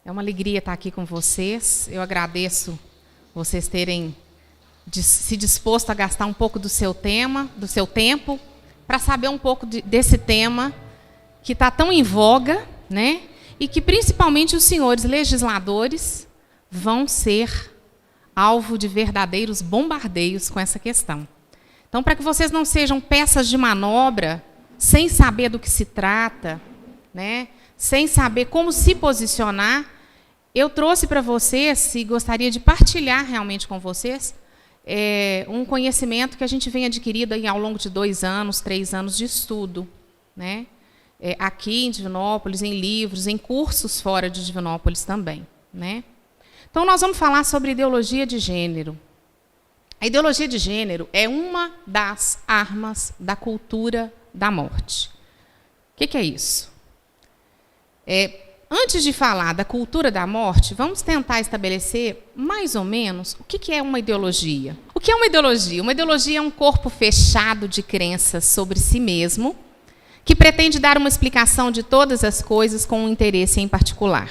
É uma alegria estar aqui com vocês. Eu agradeço vocês terem se disposto a gastar um pouco do seu tempo, para saber um pouco desse tema que está tão em voga, né? E que principalmente os senhores legisladores vão ser alvo de verdadeiros bombardeios com essa questão. Então, para que vocês não sejam peças de manobra, sem saber do que se trata, né? Sem saber como se posicionar, eu trouxe para vocês, e gostaria de partilhar realmente com vocês, um conhecimento que a gente vem adquirindo aí ao longo de 2 anos, 3 anos de estudo, né? Aqui em Divinópolis, em livros, em cursos fora de Divinópolis também, né? Então, nós vamos falar sobre ideologia de gênero. A ideologia de gênero é uma das armas da cultura da morte. O que é isso? Antes de falar da cultura da morte, vamos tentar estabelecer, mais ou menos, o que é uma ideologia. O que é uma ideologia? Uma ideologia é um corpo fechado de crenças sobre si mesmo, que pretende dar uma explicação de todas as coisas com um interesse em particular.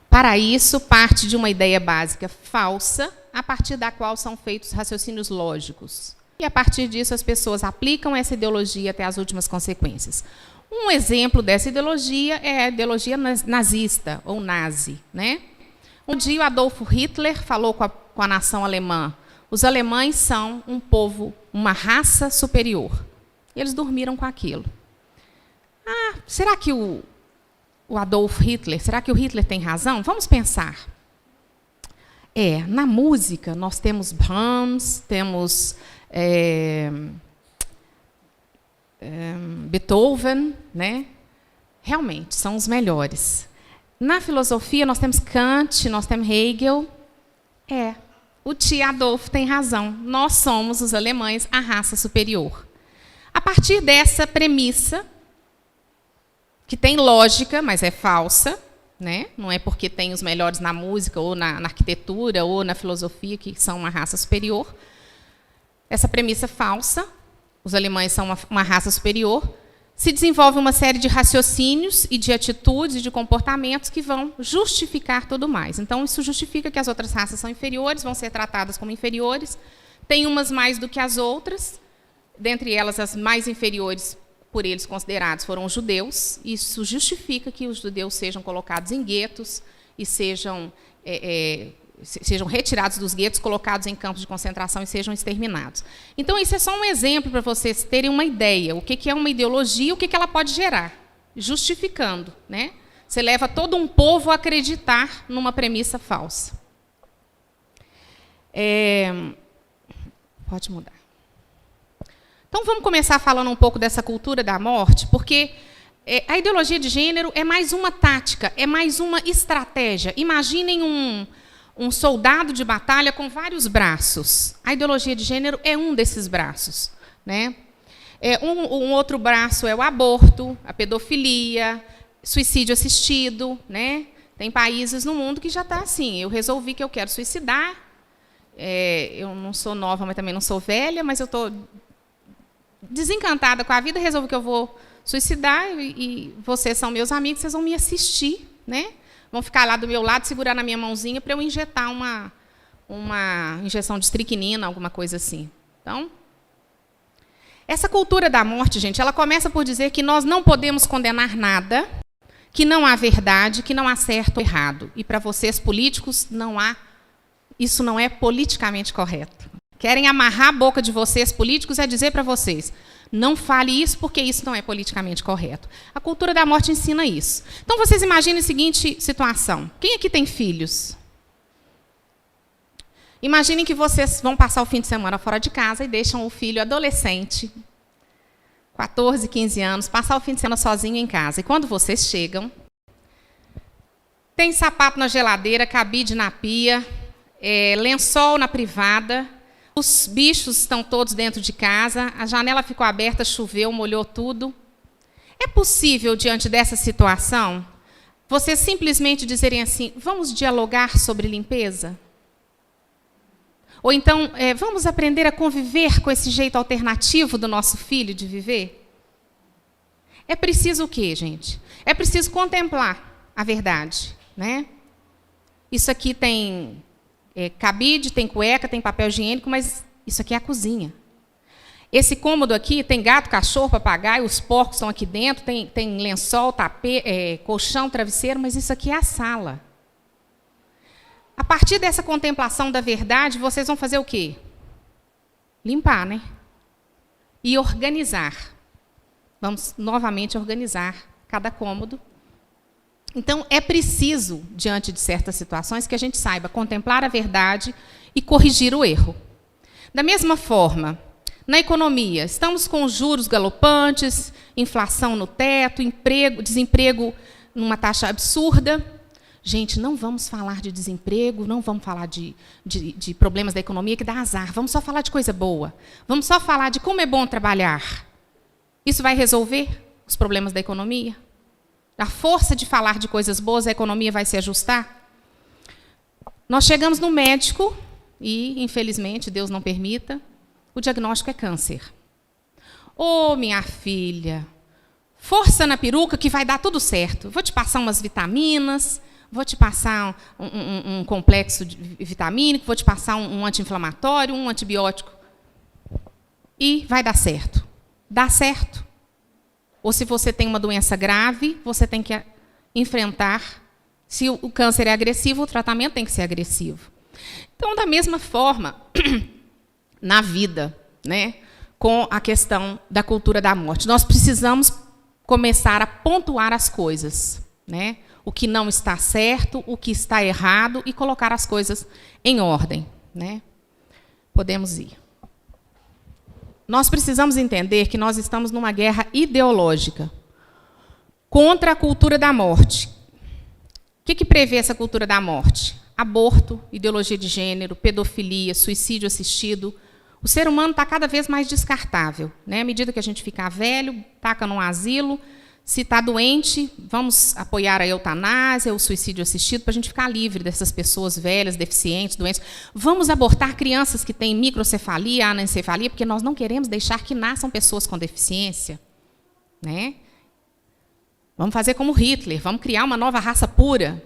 Para isso, parte de uma ideia básica falsa, a partir da qual são feitos raciocínios lógicos. E, a partir disso, as pessoas aplicam essa ideologia até as últimas consequências. Um exemplo dessa ideologia é a ideologia nazista, ou nazi, né? Um dia o Adolf Hitler falou com a nação alemã: os alemães são um povo, uma raça superior. E eles dormiram com aquilo. Será que o Adolf Hitler, será que o Hitler tem razão? Vamos pensar. Na música, nós temos Brahms, temos Beethoven, né? Realmente, são os melhores. Na filosofia, nós temos Kant, nós temos Hegel. O tio Adolfo tem razão. Nós somos, os alemães, a raça superior. A partir dessa premissa, que tem lógica, mas é falsa, né? Não é porque tem os melhores na música, ou na arquitetura, ou na filosofia, que são uma raça superior. Essa premissa falsa, os alemães são uma raça superior, se desenvolve uma série de raciocínios e de atitudes e de comportamentos que vão justificar tudo mais. Então, isso justifica que as outras raças são inferiores, vão ser tratadas como inferiores, tem umas mais do que as outras, dentre elas as mais inferiores, por eles considerados, foram os judeus. Isso justifica que os judeus sejam colocados em guetos e sejam retirados dos guetos, colocados em campos de concentração e sejam exterminados. Então, isso é só um exemplo para vocês terem uma ideia. O que é uma ideologia e o que ela pode gerar, justificando, né? Você leva todo um povo a acreditar numa premissa falsa. Pode mudar. Então, vamos começar falando um pouco dessa cultura da morte, porque a ideologia de gênero é mais uma tática, é mais uma estratégia. Imaginem um soldado de batalha com vários braços. A ideologia de gênero é um desses braços, né? Um outro braço é o aborto, a pedofilia, suicídio assistido, né? Tem países no mundo que já está assim: eu resolvi que eu quero suicidar. Eu não sou nova, mas também não sou velha, mas eu estou desencantada com a vida, resolvo que eu vou suicidar e vocês são meus amigos, vocês vão me assistir, né? Vão ficar lá do meu lado, segurar na minha mãozinha para eu injetar uma injeção de estricnina, alguma coisa assim. Então, essa cultura da morte, gente, ela começa por dizer que nós não podemos condenar nada, que não há verdade, que não há certo ou errado. E para vocês políticos, isso não é politicamente correto. Querem amarrar a boca de vocês, políticos, é dizer para vocês: não fale isso porque isso não é politicamente correto. A cultura da morte ensina isso. Então, vocês imaginem a seguinte situação. Quem aqui tem filhos? Imaginem que vocês vão passar o fim de semana fora de casa e deixam o filho adolescente, 14, 15 anos, passar o fim de semana sozinho em casa. E quando vocês chegam, tem sapato na geladeira, cabide na pia, lençol na privada. Os bichos estão todos dentro de casa, a janela ficou aberta, choveu, molhou tudo. É possível, diante dessa situação, vocês simplesmente dizerem assim: vamos dialogar sobre limpeza? Ou então, vamos aprender a conviver com esse jeito alternativo do nosso filho de viver? É preciso o quê, gente? É preciso contemplar a verdade. né? Isso aqui tem cabide, tem cueca, tem papel higiênico, mas isso aqui é a cozinha. Esse cômodo aqui tem gato, cachorro, papagaio, os porcos estão aqui dentro, tem lençol, tapete, colchão, travesseiro, mas isso aqui é a sala. A partir dessa contemplação da verdade, vocês vão fazer o quê? Limpar, né? E organizar. Vamos novamente organizar cada cômodo. Então, é preciso, diante de certas situações, que a gente saiba contemplar a verdade e corrigir o erro. Da mesma forma, na economia, estamos com juros galopantes, inflação no teto, desemprego numa taxa absurda. Gente, não vamos falar de desemprego, não vamos falar de problemas da economia que dá azar. Vamos só falar de coisa boa. Vamos só falar de como é bom trabalhar. Isso vai resolver os problemas da economia? A força de falar de coisas boas, a economia vai se ajustar? Nós chegamos no médico e, infelizmente, Deus não permita, o diagnóstico é câncer. Ô, minha filha, força na peruca que vai dar tudo certo. Vou te passar umas vitaminas, vou te passar um complexo vitamínico, vou te passar um anti-inflamatório, um antibiótico. E vai dar certo. Dá certo. Ou se você tem uma doença grave, você tem que enfrentar. Se o câncer é agressivo, o tratamento tem que ser agressivo. Então, da mesma forma, na vida, né, com a questão da cultura da morte, nós precisamos começar a pontuar as coisas, né? O que não está certo, o que está errado, e colocar as coisas em ordem, né? Podemos ir. Nós precisamos entender que nós estamos numa guerra ideológica contra a cultura da morte. O que prevê essa cultura da morte? Aborto, ideologia de gênero, pedofilia, suicídio assistido. O ser humano está cada vez mais descartável, né? À medida que a gente ficar velho, taca num asilo. Se está doente, vamos apoiar a eutanásia, o suicídio assistido, para a gente ficar livre dessas pessoas velhas, deficientes, doentes. Vamos abortar crianças que têm microcefalia, anencefalia, porque nós não queremos deixar que nasçam pessoas com deficiência, né? Vamos fazer como Hitler, vamos criar uma nova raça pura.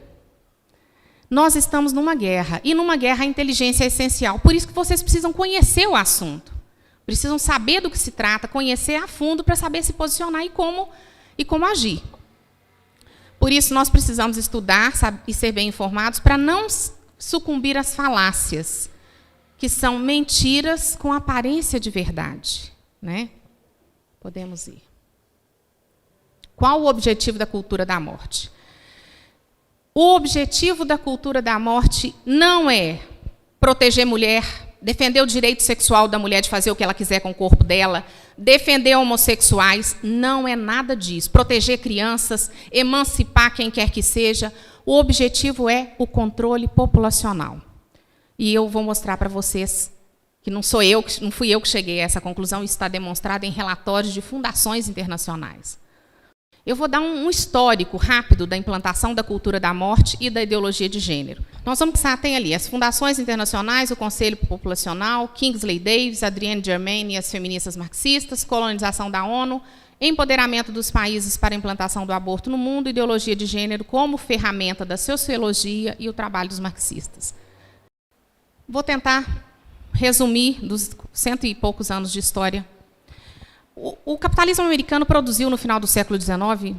Nós estamos numa guerra, e numa guerra a inteligência é essencial. Por isso que vocês precisam conhecer o assunto. Precisam saber do que se trata, conhecer a fundo para saber se posicionar e como agir. Por isso, nós precisamos estudar e ser bem informados para não sucumbir às falácias, que são mentiras com aparência de verdade, né? Podemos ir. Qual o objetivo da cultura da morte? O objetivo da cultura da morte não é proteger a mulher, defender o direito sexual da mulher de fazer o que ela quiser com o corpo dela, defender homossexuais, não é nada disso. Proteger crianças, emancipar quem quer que seja. O objetivo é o controle populacional. E eu vou mostrar para vocês que não fui eu que cheguei a essa conclusão, isso está demonstrado em relatórios de fundações internacionais. Eu vou dar um histórico rápido da implantação da cultura da morte e da ideologia de gênero. Nós vamos pensar, tem ali as fundações internacionais, o Conselho Populacional, Kingsley Davis, Adrienne Germain e as feministas marxistas, colonização da ONU, empoderamento dos países para a implantação do aborto no mundo, ideologia de gênero como ferramenta da sociologia e o trabalho dos marxistas. Vou tentar resumir dos 100 e poucos anos de história. O capitalismo americano produziu, no final do século XIX,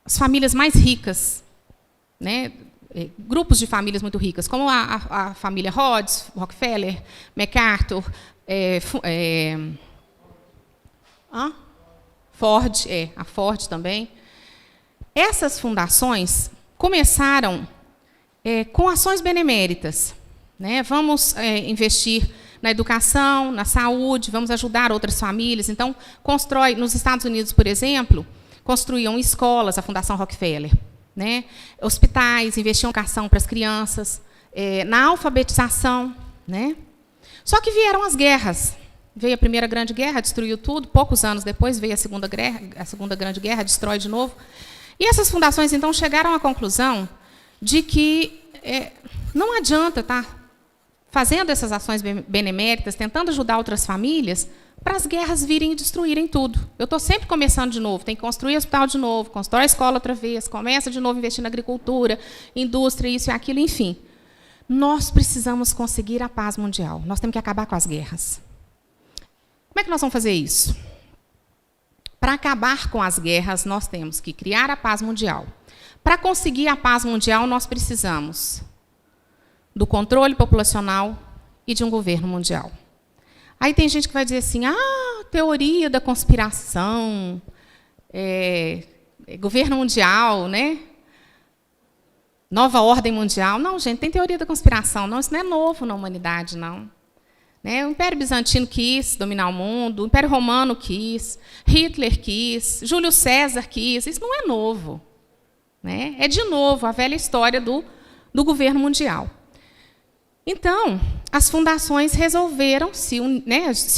as famílias mais ricas, né? Grupos de famílias muito ricas, como a família Rhodes, Rockefeller, MacArthur, Ford, a Ford também. Essas fundações começaram com ações beneméritas, né? Vamos investir na educação, na saúde, vamos ajudar outras famílias. Então, nos Estados Unidos, por exemplo, construíam escolas, a Fundação Rockefeller, né? Hospitais, investiam em educação para as crianças, na alfabetização, né? Só que vieram as guerras. Veio a Primeira Grande Guerra, destruiu tudo. Poucos anos depois veio a Segunda Grande Guerra, destrói de novo. E essas fundações, então, chegaram à conclusão de que não adianta estar fazendo essas ações beneméritas, tentando ajudar outras famílias, para as guerras virem e destruírem tudo. Eu estou sempre começando de novo, tem que construir hospital de novo, constrói a escola outra vez, começa de novo a investir na agricultura, indústria, isso e aquilo, enfim. Nós precisamos conseguir a paz mundial. Nós temos que acabar com as guerras. Como é que nós vamos fazer isso? Para acabar com as guerras, nós temos que criar a paz mundial. Para conseguir a paz mundial, nós precisamos do controle populacional e de um governo mundial. Aí tem gente que vai dizer assim, teoria da conspiração, governo mundial, né? Nova ordem mundial. Não, gente, tem teoria da conspiração. Não, isso não é novo na humanidade, não. Né? O Império Bizantino quis dominar o mundo, o Império Romano quis, Hitler quis, Júlio César quis. Isso não é novo. Né? É, de novo, a velha história do governo mundial. Então, as fundações resolveram, se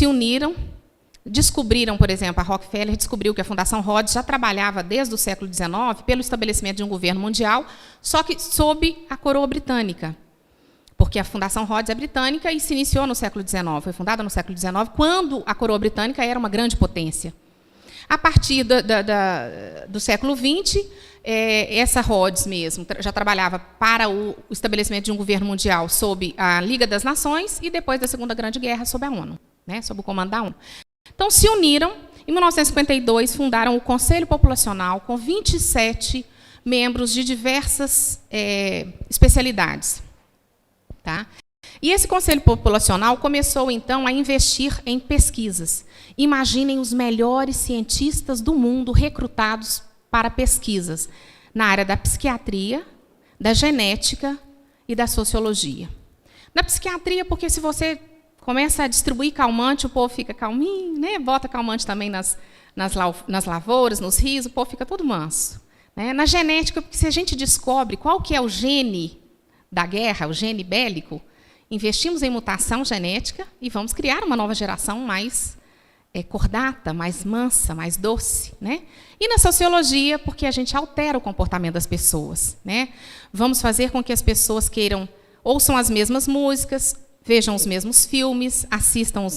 uniram, descobriram, por exemplo, a Rockefeller descobriu que a Fundação Rhodes já trabalhava desde o século XIX pelo estabelecimento de um governo mundial, só que sob a coroa britânica. Porque a Fundação Rhodes é britânica e se iniciou no século XIX, foi fundada no século XIX, quando a coroa britânica era uma grande potência. A partir do século XX, essa Rhodes mesmo já trabalhava para o estabelecimento de um governo mundial sob a Liga das Nações e depois da Segunda Grande Guerra sob a ONU, né, sob o comando da ONU. Então, se uniram, em 1952, fundaram o Conselho Populacional com 27 membros de diversas especialidades. Tá? E esse Conselho Populacional começou, então, a investir em pesquisas. Imaginem os melhores cientistas do mundo recrutados para pesquisas na área da psiquiatria, da genética e da sociologia. Na psiquiatria, porque se você começa a distribuir calmante, o povo fica calminho, né? Bota calmante também nas lavouras, nos rios, o povo fica todo manso. Né? Na genética, porque se a gente descobre qual que é o gene da guerra, o gene bélico, investimos em mutação genética e vamos criar uma nova geração mais cordata, mais mansa, mais doce. Né? E na sociologia, porque a gente altera o comportamento das pessoas. Né? Vamos fazer com que as pessoas ouçam as mesmas músicas, vejam os mesmos filmes, assistam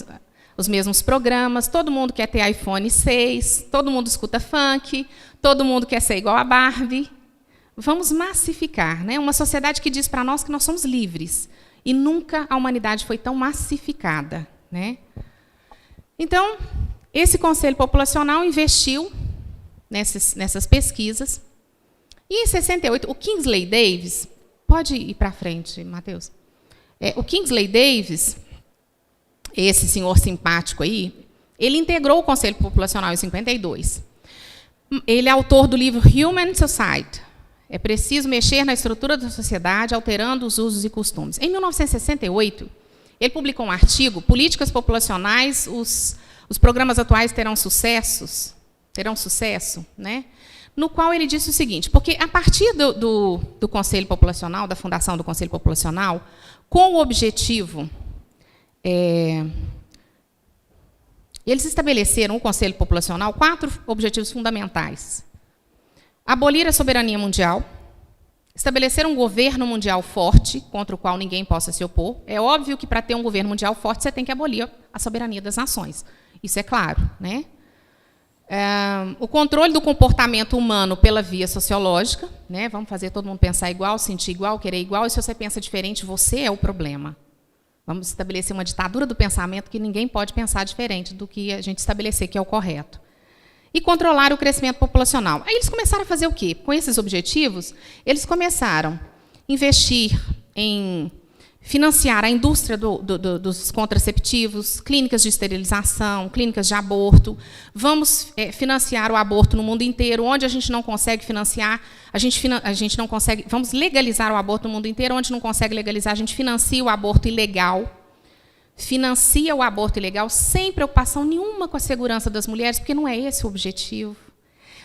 os mesmos programas, todo mundo quer ter iPhone 6, todo mundo escuta funk, todo mundo quer ser igual a Barbie. Vamos massificar, né? Uma sociedade que diz para nós que nós somos livres. E nunca a humanidade foi tão massificada. Né? Então, esse Conselho Populacional investiu nessas pesquisas. E, em 68, o Kingsley Davis... Pode ir para frente, Matheus. O Kingsley Davis, esse senhor simpático aí, ele integrou o Conselho Populacional em 52. Ele é autor do livro Human Society. É preciso mexer na estrutura da sociedade, alterando os usos e costumes. Em 1968, ele publicou um artigo, Políticas Populacionais, os programas atuais terão sucesso, né? No qual ele disse o seguinte, porque a partir do Conselho Populacional, da fundação do Conselho Populacional, com o objetivo, eles estabeleceram, o Conselho Populacional, 4 objetivos fundamentais. Abolir a soberania mundial, estabelecer um governo mundial forte, contra o qual ninguém possa se opor. É óbvio que, para ter um governo mundial forte, você tem que abolir a soberania das nações. Isso é claro. Né? O controle do comportamento humano pela via sociológica. Né? Vamos fazer todo mundo pensar igual, sentir igual, querer igual. E se você pensa diferente, você é o problema. Vamos estabelecer uma ditadura do pensamento que ninguém pode pensar diferente do que a gente estabelecer que é o correto. E controlar o crescimento populacional. Aí eles começaram a fazer o quê? Com esses objetivos, eles começaram a investir em financiar a indústria dos contraceptivos, clínicas de esterilização, clínicas de aborto. Vamos financiar o aborto no mundo inteiro. Onde a gente não consegue financiar, a gente não consegue. Vamos legalizar o aborto no mundo inteiro. Onde não consegue legalizar, a gente financia o aborto ilegal. Financia o aborto ilegal sem preocupação nenhuma com a segurança das mulheres, porque não é esse o objetivo.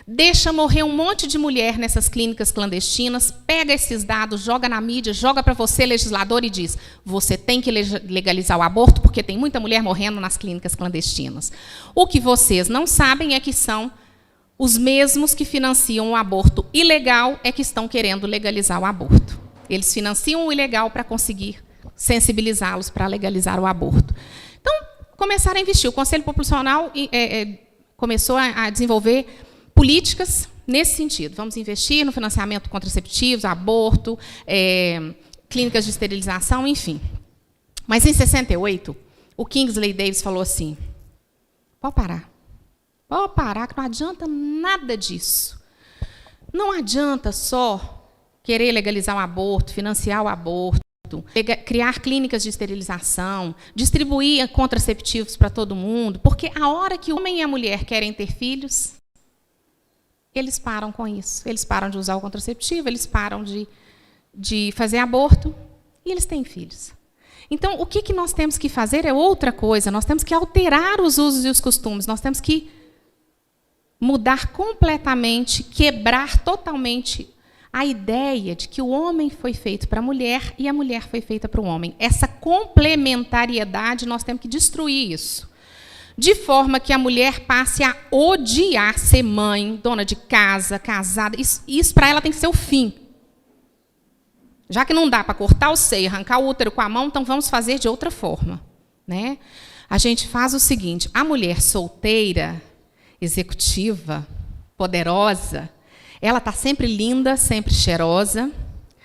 Deixa morrer um monte de mulher nessas clínicas clandestinas, pega esses dados, joga na mídia, joga para você, legislador, e diz, você tem que legalizar o aborto, porque tem muita mulher morrendo nas clínicas clandestinas. O que vocês não sabem é que são os mesmos que financiam o aborto ilegal é que estão querendo legalizar o aborto. Eles financiam o ilegal para conseguir sensibilizá-los para legalizar o aborto. Então, começaram a investir. O Conselho Populacional começou a desenvolver políticas nesse sentido. Vamos investir no financiamento de contraceptivos, aborto, clínicas de esterilização, enfim. Mas, em 68, o Kingsley Davis falou assim, pode parar, que não adianta nada disso. Não adianta só querer legalizar o aborto, financiar o aborto, criar clínicas de esterilização, distribuir contraceptivos para todo mundo, porque a hora que o homem e a mulher querem ter filhos, eles param com isso. Eles param de usar o contraceptivo, eles param de fazer aborto e eles têm filhos. Então, o que nós temos que fazer é outra coisa. Nós temos que alterar os usos e os costumes. Nós temos que mudar completamente, quebrar totalmente a ideia de que o homem foi feito para a mulher e a mulher foi feita para o homem. Essa complementariedade, nós temos que destruir isso. De forma que a mulher passe a odiar ser mãe, dona de casa, casada. Isso para ela tem que ser o fim. Já que não dá para cortar o seio, arrancar o útero com a mão, então vamos fazer de outra forma, né? A gente faz o seguinte, a mulher solteira, executiva, poderosa, ela está sempre linda, sempre cheirosa,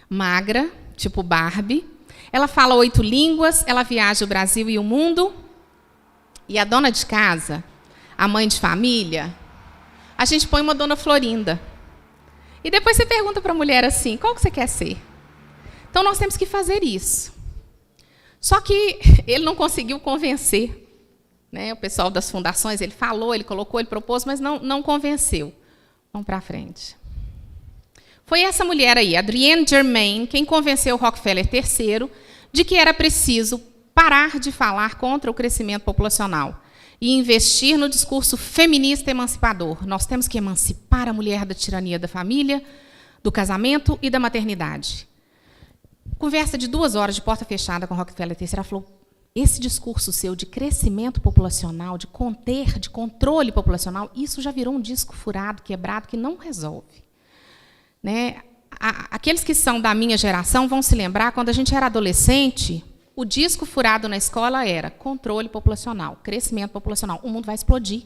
magra, tipo Barbie. Ela fala 8 línguas, ela viaja o Brasil e o mundo. E a dona de casa, a mãe de família, a gente põe uma dona Florinda. E depois você pergunta para a mulher assim, qual que você quer ser? Então, nós temos que fazer isso. Só que ele não conseguiu convencer, né? O pessoal das fundações, ele falou, ele colocou, ele propôs, mas não convenceu. Vamos para frente. Foi essa mulher aí, Adrienne Germain, quem convenceu Rockefeller III de que era preciso parar de falar contra o crescimento populacional e investir no discurso feminista emancipador. Nós temos que emancipar a mulher da tirania da família, do casamento e da maternidade. Conversa de 2 horas de porta fechada com Rockefeller III, ela falou, esse discurso seu de crescimento populacional, de controle populacional, isso já virou um disco furado, quebrado, que não resolve. Né? Aqueles que são da minha geração vão se lembrar, quando a gente era adolescente, o disco furado na escola era controle populacional, crescimento populacional. O mundo vai explodir,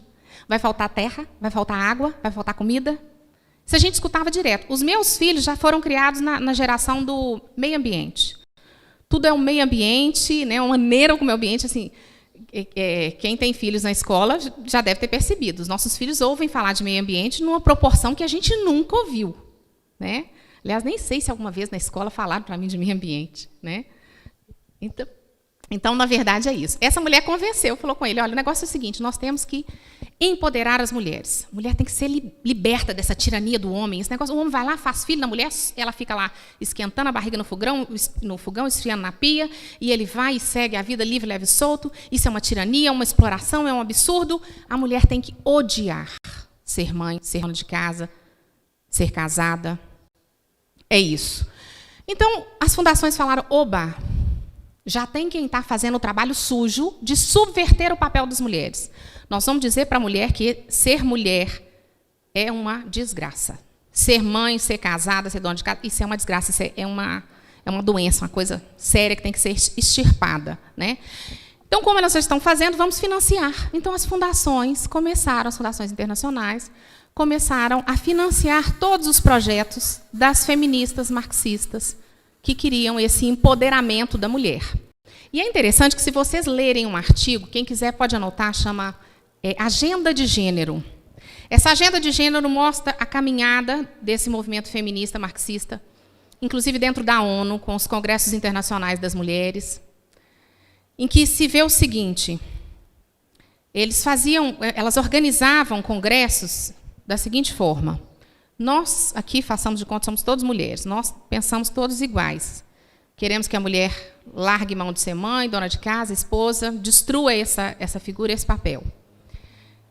vai faltar terra, vai faltar água, vai faltar comida. Isso a gente escutava direto. Os meus filhos já foram criados na geração do meio ambiente. Tudo é um meio ambiente, né, uma maneira como é o ambiente. Assim, quem tem filhos na escola já deve ter percebido. Os nossos filhos ouvem falar de meio ambiente numa proporção que a gente nunca ouviu. Né? Aliás, nem sei se alguma vez na escola falaram para mim de meio ambiente. Né? Então, na verdade, é isso. Essa mulher convenceu, falou com ele, olha, o negócio é o seguinte, nós temos que empoderar as mulheres. A mulher tem que ser liberta dessa tirania do homem. Esse negócio, o homem vai lá, faz filho na mulher, ela fica lá esquentando a barriga no fogão, esfriando na pia, e ele vai e segue a vida livre, leve e solto. Isso é uma tirania, uma exploração, é um absurdo. A mulher tem que odiar ser mãe, ser dona de casa, ser casada. É isso. Então, as fundações falaram, oba, já tem quem está fazendo o trabalho sujo de subverter o papel das mulheres. Nós vamos dizer para a mulher que ser mulher é uma desgraça. Ser mãe, ser casada, ser dona de casa, isso é uma desgraça, isso é uma doença, uma coisa séria que tem que ser extirpada. Né? Então, como elas já estão fazendo, vamos financiar. Então, as fundações internacionais, começaram a financiar todos os projetos das feministas marxistas, que queriam esse empoderamento da mulher. E é interessante que, se vocês lerem um artigo, quem quiser pode anotar, chama Agenda de Gênero. Essa agenda de gênero mostra a caminhada desse movimento feminista marxista, inclusive dentro da ONU, com os congressos internacionais das mulheres, em que se vê o seguinte, elas organizavam congressos da seguinte forma, nós aqui, façamos de conta, somos todas mulheres, nós pensamos todos iguais. Queremos que a mulher largue mão de ser mãe, dona de casa, esposa, destrua essa figura, esse papel.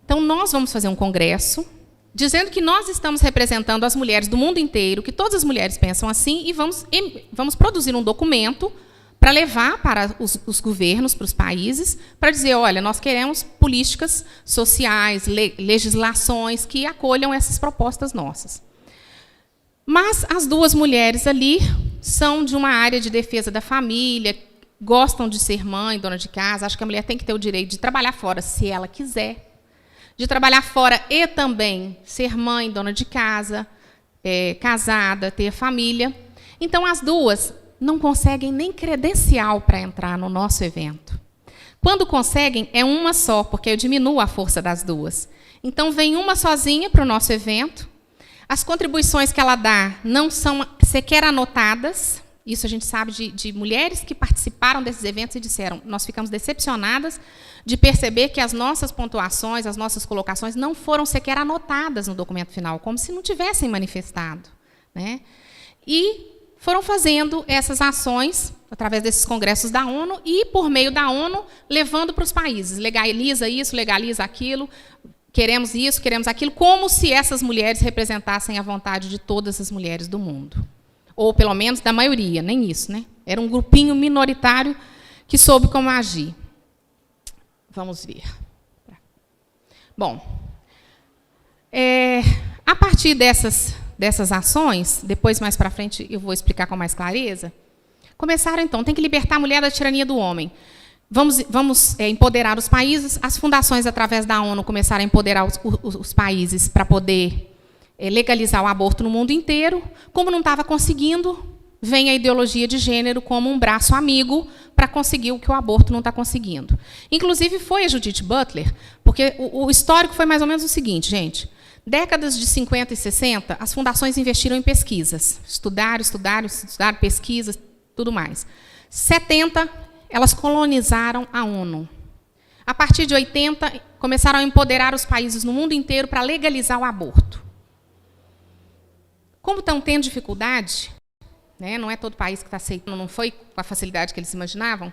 Então, nós vamos fazer um congresso, dizendo que nós estamos representando as mulheres do mundo inteiro, que todas as mulheres pensam assim, e vamos produzir um documento para levar para os governos, para os países, para dizer, olha, nós queremos políticas sociais, legislações que acolham essas propostas nossas. Mas as 2 mulheres ali são de uma área de defesa da família, gostam de ser mãe, dona de casa, acham que a mulher tem que ter o direito de trabalhar fora, se ela quiser, de trabalhar fora e também ser mãe, dona de casa, casada, ter família. Então, as duas não conseguem nem credencial para entrar no nosso evento. Quando conseguem, é uma só, porque eu diminuo a força das duas. Então, vem uma sozinha para o nosso evento. As contribuições que ela dá não são sequer anotadas. Isso a gente sabe de mulheres que participaram desses eventos e disseram, nós ficamos decepcionadas de perceber que as nossas pontuações, as nossas colocações não foram sequer anotadas no documento final, como se não tivessem manifestado, né? E foram fazendo essas ações através desses congressos da ONU e, por meio da ONU, levando para os países. Legaliza isso, legaliza aquilo, queremos isso, queremos aquilo, como se essas mulheres representassem a vontade de todas as mulheres do mundo. Ou, pelo menos, da maioria, nem isso, né? Era um grupinho minoritário que soube como agir. Vamos ver. Bom, a partir dessas ações, depois, mais para frente, eu vou explicar com mais clareza, começaram, então, tem que libertar a mulher da tirania do homem. Vamos empoderar os países. As fundações, através da ONU, começaram a empoderar os países para poder legalizar o aborto no mundo inteiro. Como não estava conseguindo, vem a ideologia de gênero como um braço amigo para conseguir o que o aborto não está conseguindo. Inclusive, foi a Judith Butler, porque o histórico foi mais ou menos o seguinte, gente. Décadas de 50 e 60, as fundações investiram em pesquisas. Estudaram pesquisas, tudo mais. 70, elas colonizaram a ONU. A partir de 80, começaram a empoderar os países no mundo inteiro para legalizar o aborto. Como estão tendo dificuldade, né, não é todo país que está aceitando, não foi com a facilidade que eles imaginavam,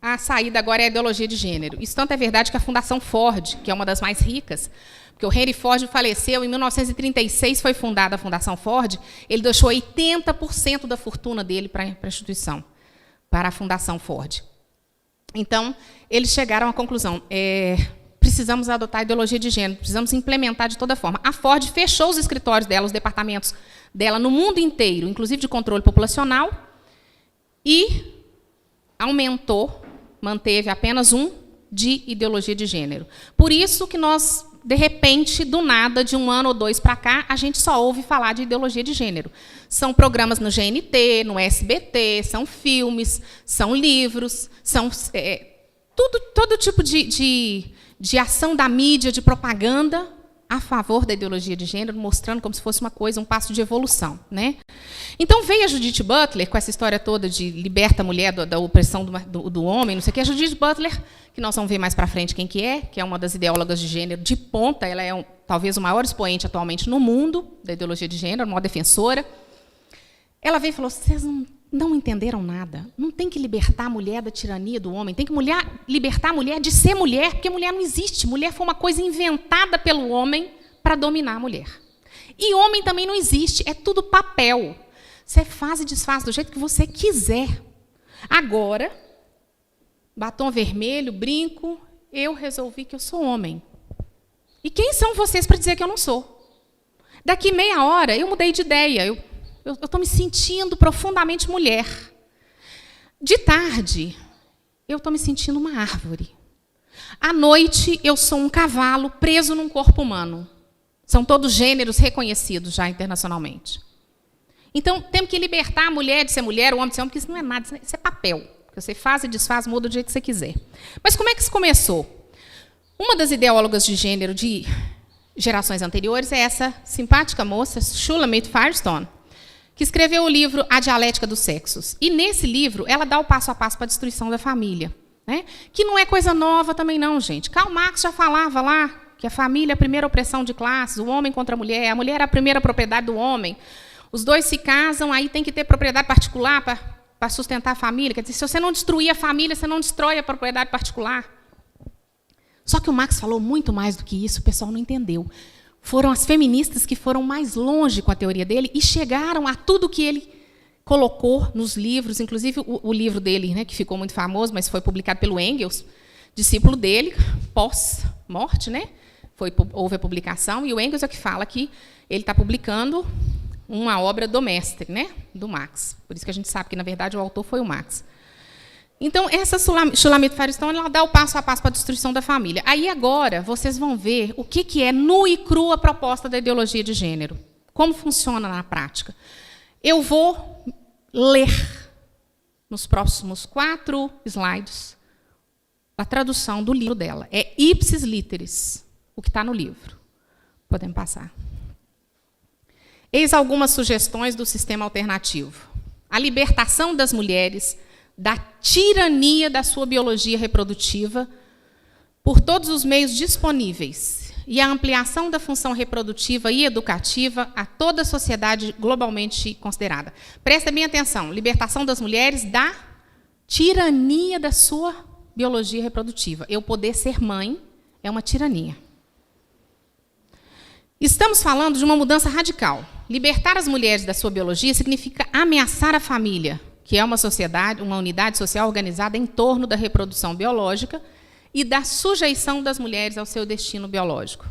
a saída agora é a ideologia de gênero. Isso tanto é verdade que a Fundação Ford, que é uma das mais ricas, porque o Henry Ford faleceu, em 1936 foi fundada a Fundação Ford, ele deixou 80% da fortuna dele para a instituição, para a Fundação Ford. Então, eles chegaram à conclusão, precisamos adotar a ideologia de gênero, precisamos implementar de toda forma. A Ford fechou os escritórios dela, os departamentos dela no mundo inteiro, inclusive de controle populacional, e aumentou, manteve apenas um de ideologia de gênero. Por isso que nós, de repente, do nada, de um ano ou dois para cá, a gente só ouve falar de ideologia de gênero. São programas no GNT, no SBT, são filmes, são livros, são todo tipo de ação da mídia, de propaganda a favor da ideologia de gênero, mostrando como se fosse uma coisa, um passo de evolução, né? Então, veio a Judith Butler, com essa história toda de liberta a mulher da opressão do homem, não sei o quê. A Judith Butler, que nós vamos ver mais para frente quem que é uma das ideólogas de gênero de ponta, ela é talvez o maior expoente atualmente no mundo da ideologia de gênero, a maior defensora. Ela veio e falou, vocês não entenderam nada. Não tem que libertar a mulher da tirania do homem, tem que libertar a mulher de ser mulher, porque mulher não existe. Mulher foi uma coisa inventada pelo homem para dominar a mulher. E homem também não existe, é tudo papel. Você faz e desfaz do jeito que você quiser. Agora, batom vermelho, brinco, eu resolvi que eu sou homem. E quem são vocês para dizer que eu não sou? Daqui meia hora, eu mudei de ideia, eu estou me sentindo profundamente mulher. De tarde, eu estou me sentindo uma árvore. À noite, eu sou um cavalo preso num corpo humano. São todos gêneros reconhecidos já internacionalmente. Então, temos que libertar a mulher de ser mulher, o homem de ser homem, porque isso não é nada, isso é papel. Você faz e desfaz, muda do jeito que você quiser. Mas como é que isso começou? Uma das ideólogas de gênero de gerações anteriores é essa simpática moça, Shulamit Firestone, que escreveu o livro A Dialética dos Sexos. E, nesse livro, ela dá o passo a passo para a destruição da família. Né? Que não é coisa nova também, não, gente. Karl Marx já falava lá que a família é a primeira opressão de classes, o homem contra a mulher é a primeira propriedade do homem. Os dois se casam, aí tem que ter propriedade particular para sustentar a família. Quer dizer, se você não destruir a família, você não destrói a propriedade particular. Só que o Marx falou muito mais do que isso, o pessoal não entendeu. Foram as feministas que foram mais longe com a teoria dele e chegaram a tudo que ele colocou nos livros, inclusive o livro dele, né, que ficou muito famoso, mas foi publicado pelo Engels, discípulo dele, pós-morte, né? Houve a publicação, e o Engels é que fala que ele está publicando uma obra do mestre, né, do Marx. Por isso que a gente sabe que, na verdade, o autor foi o Marx. Então, essa Shulamit Firestone, ela dá o passo a passo para a destruição da família. Aí, agora, vocês vão ver o que é nu e cru a proposta da ideologia de gênero. Como funciona na prática. Eu vou ler, nos próximos 4 slides, a tradução do livro dela. É ipsis literis, o que está no livro. Podemos passar. Eis algumas sugestões do sistema alternativo. A libertação das mulheres da tirania da sua biologia reprodutiva por todos os meios disponíveis e a ampliação da função reprodutiva e educativa a toda a sociedade globalmente considerada. Prestem bem atenção, libertação das mulheres da tirania da sua biologia reprodutiva. Eu poder ser mãe é uma tirania. Estamos falando de uma mudança radical. Libertar as mulheres da sua biologia significa ameaçar a família, que é uma sociedade, uma unidade social organizada em torno da reprodução biológica e da sujeição das mulheres ao seu destino biológico.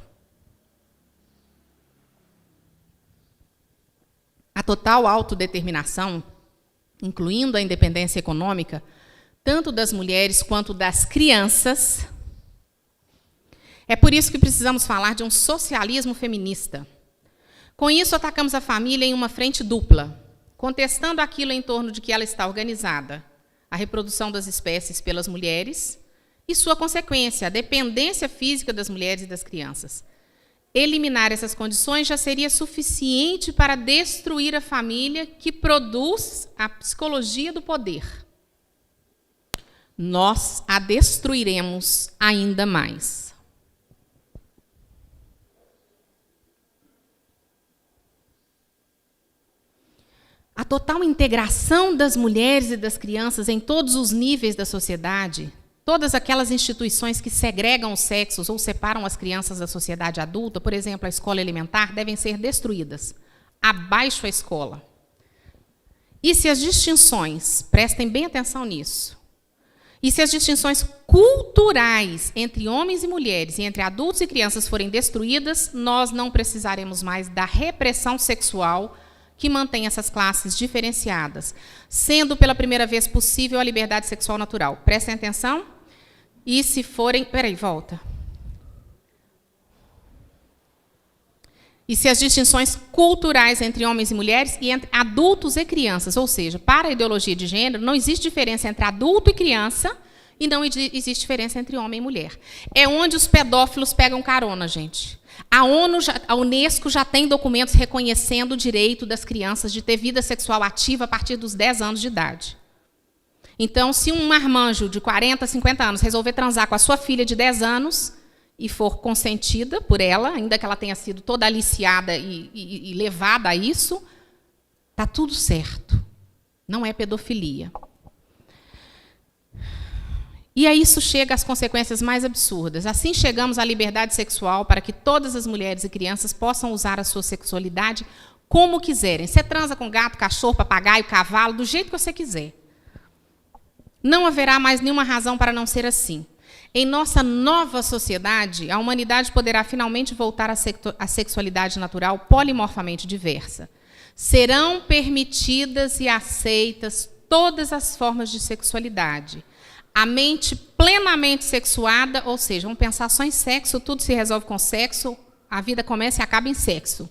A total autodeterminação, incluindo a independência econômica, tanto das mulheres quanto das crianças. É por isso que precisamos falar de um socialismo feminista. Com isso, atacamos a família em uma frente dupla, contestando aquilo em torno de que ela está organizada, a reprodução das espécies pelas mulheres e sua consequência, a dependência física das mulheres e das crianças. Eliminar essas condições já seria suficiente para destruir a família que produz a psicologia do poder. Nós a destruiremos ainda mais. A total integração das mulheres e das crianças em todos os níveis da sociedade, todas aquelas instituições que segregam os sexos ou separam as crianças da sociedade adulta, por exemplo, a escola elementar, devem ser destruídas. Abaixo a escola. E se as distinções, prestem bem atenção nisso, e se as distinções culturais entre homens e mulheres e entre adultos e crianças forem destruídas, nós não precisaremos mais da repressão sexual que mantém essas classes diferenciadas, sendo pela primeira vez possível a liberdade sexual natural. Prestem atenção. E se forem... Peraí, volta. E se as distinções culturais entre homens e mulheres e entre adultos e crianças, ou seja, para a ideologia de gênero, não existe diferença entre adulto e criança e não existe diferença entre homem e mulher. É onde os pedófilos pegam carona, gente. A Unesco já tem documentos reconhecendo o direito das crianças de ter vida sexual ativa a partir dos 10 anos de idade. Então, se um marmanjo de 40, 50 anos resolver transar com a sua filha de 10 anos e for consentida por ela, ainda que ela tenha sido toda aliciada e levada a isso, está tudo certo. Não é pedofilia. E a isso chega às consequências mais absurdas. Assim chegamos à liberdade sexual para que todas as mulheres e crianças possam usar a sua sexualidade como quiserem. Você transa com gato, cachorro, papagaio, cavalo, do jeito que você quiser. Não haverá mais nenhuma razão para não ser assim. Em nossa nova sociedade, a humanidade poderá finalmente voltar à sexualidade natural polimorfamente diversa. Serão permitidas e aceitas todas as formas de sexualidade. A mente plenamente sexuada, ou seja, vamos pensar só em sexo, tudo se resolve com sexo, a vida começa e acaba em sexo.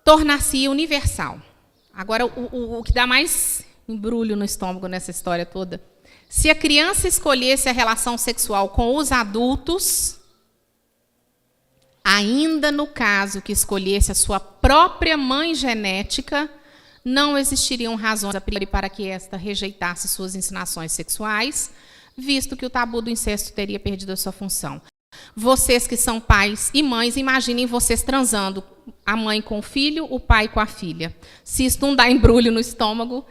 Tornar-se universal. Agora, o que dá mais embrulho no estômago nessa história toda, se a criança escolhesse a relação sexual com os adultos, ainda no caso que escolhesse a sua própria mãe genética, não existiriam razões a priori para que esta rejeitasse suas ensinações sexuais, visto que o tabu do incesto teria perdido a sua função. Vocês que são pais e mães, imaginem vocês transando, a mãe com o filho, o pai com a filha. Se isso não dá embrulho no estômago,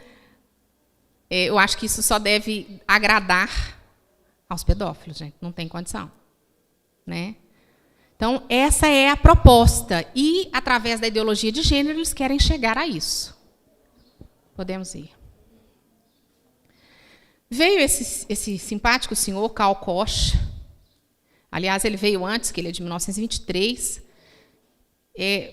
eu acho que isso só deve agradar aos pedófilos, gente. Não tem condição. Né? Então, essa é a proposta. E, através da ideologia de gênero, eles querem chegar a isso. Podemos ir. Veio esse simpático senhor, Karl Koch. Aliás, ele veio antes, que ele é de 1923.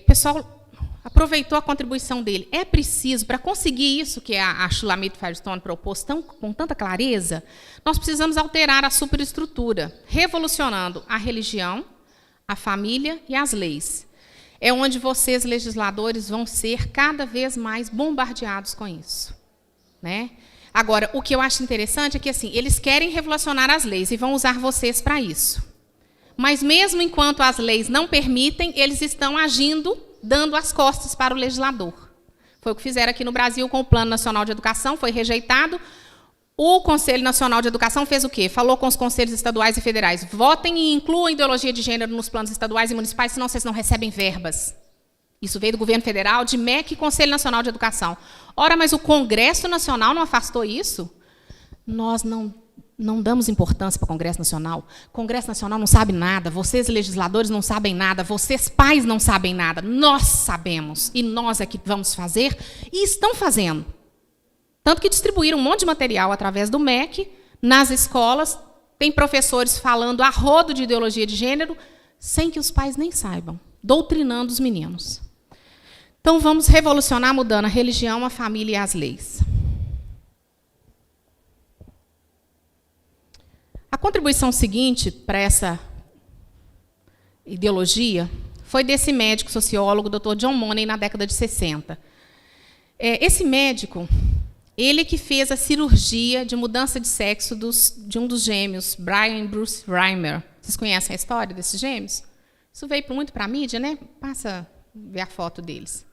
Pessoal, aproveitou a contribuição dele. É preciso, para conseguir isso que a Shulamit Firestone propôs com tanta clareza, nós precisamos alterar a superestrutura, revolucionando a religião, a família e as leis. É onde vocês, legisladores, vão ser cada vez mais bombardeados com isso, né? Agora, o que eu acho interessante é que assim, eles querem revolucionar as leis e vão usar vocês para isso. Mas mesmo enquanto as leis não permitem, eles estão agindo, dando as costas para o legislador. Foi o que fizeram aqui no Brasil com o Plano Nacional de Educação, foi rejeitado. O Conselho Nacional de Educação fez o quê? Falou com os conselhos estaduais e federais: votem e incluam a ideologia de gênero nos planos estaduais e municipais, senão vocês não recebem verbas. Isso veio do governo federal, de MEC e Conselho Nacional de Educação. Ora, mas o Congresso Nacional não afastou isso? Nós não damos importância para o Congresso Nacional. O Congresso Nacional não sabe nada, vocês, legisladores, não sabem nada, vocês, pais, não sabem nada. Nós sabemos, e nós é que vamos fazer, e estão fazendo. Tanto que distribuíram um monte de material através do MEC, nas escolas, tem professores falando a rodo de ideologia de gênero, sem que os pais nem saibam, doutrinando os meninos. Então, vamos revolucionar mudando a religião, a família e as leis. A contribuição seguinte para essa ideologia foi desse médico sociólogo, Dr. John Money, na década de 60. Esse médico, ele que fez a cirurgia de mudança de sexo de um dos gêmeos, Brian e Bruce Reimer. Vocês conhecem a história desses gêmeos? Isso veio muito para a mídia, né? Passa a ver a foto deles.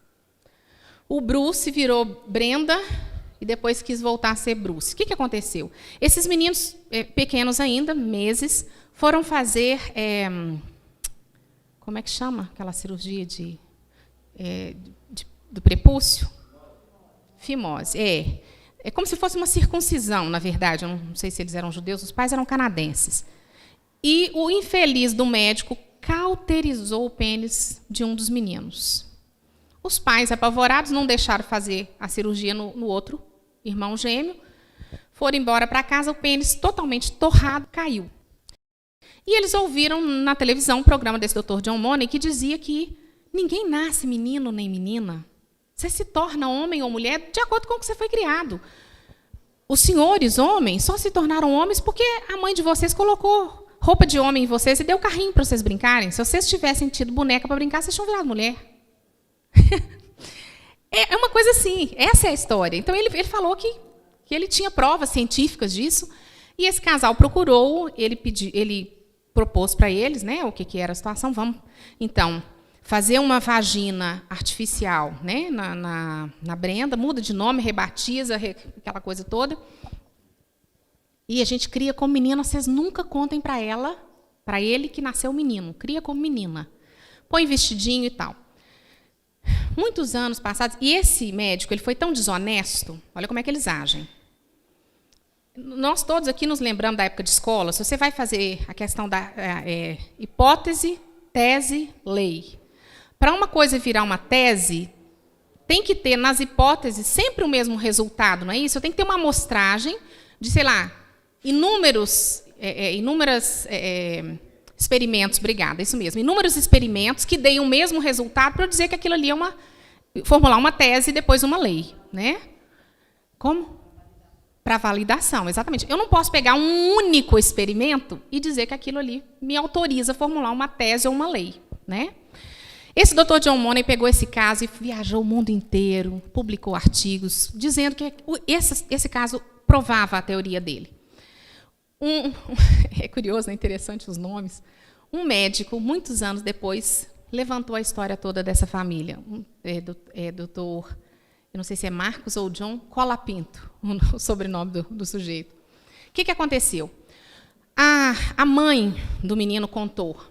O Bruce virou Brenda e depois quis voltar a ser Bruce. O que aconteceu? Esses meninos, pequenos ainda, meses, foram fazer... como é que chama aquela cirurgia do prepúcio? Fimose. É como se fosse uma circuncisão, na verdade. Eu não sei se eles eram judeus, os pais eram canadenses. E o infeliz do médico cauterizou o pênis de um dos meninos. Os pais, apavorados, não deixaram fazer a cirurgia no outro irmão gêmeo, foram embora para casa, o pênis totalmente torrado caiu. E eles ouviram na televisão um programa desse Dr. John Money que dizia que ninguém nasce menino nem menina. Você se torna homem ou mulher de acordo com o que você foi criado. Os senhores homens só se tornaram homens porque a mãe de vocês colocou roupa de homem em vocês e deu carrinho para vocês brincarem. Se vocês tivessem tido boneca para brincar, vocês tinham virado mulher. É uma coisa assim, essa é a história. Então, ele falou que ele tinha provas científicas disso, e esse casal procurou, ele propôs para eles, né, o que era a situação. Vamos, então, fazer uma vagina artificial, né, na Brenda, muda de nome, rebatiza, aquela coisa toda, e a gente cria como menina, vocês nunca contem para ele que nasceu menino, cria como menina. Põe vestidinho e tal. Muitos anos passados, e esse médico ele foi tão desonesto, olha como é que eles agem. Nós todos aqui nos lembramos da época de escola, se você vai fazer a questão da hipótese, tese, lei. Para uma coisa virar uma tese, tem que ter nas hipóteses sempre o mesmo resultado, não é isso? Tem que ter uma amostragem de, sei lá, inúmeras experimentos, obrigada, isso mesmo. Inúmeros experimentos que deem o mesmo resultado para eu dizer que aquilo ali é formular uma tese e depois uma lei, né? Como? Para validação, exatamente. Eu não posso pegar um único experimento e dizer que aquilo ali me autoriza a formular uma tese ou uma lei, né? Esse Dr. John Money pegou esse caso e viajou o mundo inteiro, publicou artigos dizendo que esse caso provava a teoria dele. É curioso, é interessante os nomes. Um médico, muitos anos depois, levantou a história toda dessa família. Doutor, eu não sei se é Marcos ou John Colapinto, o sobrenome do sujeito. O que aconteceu? A mãe do menino contou.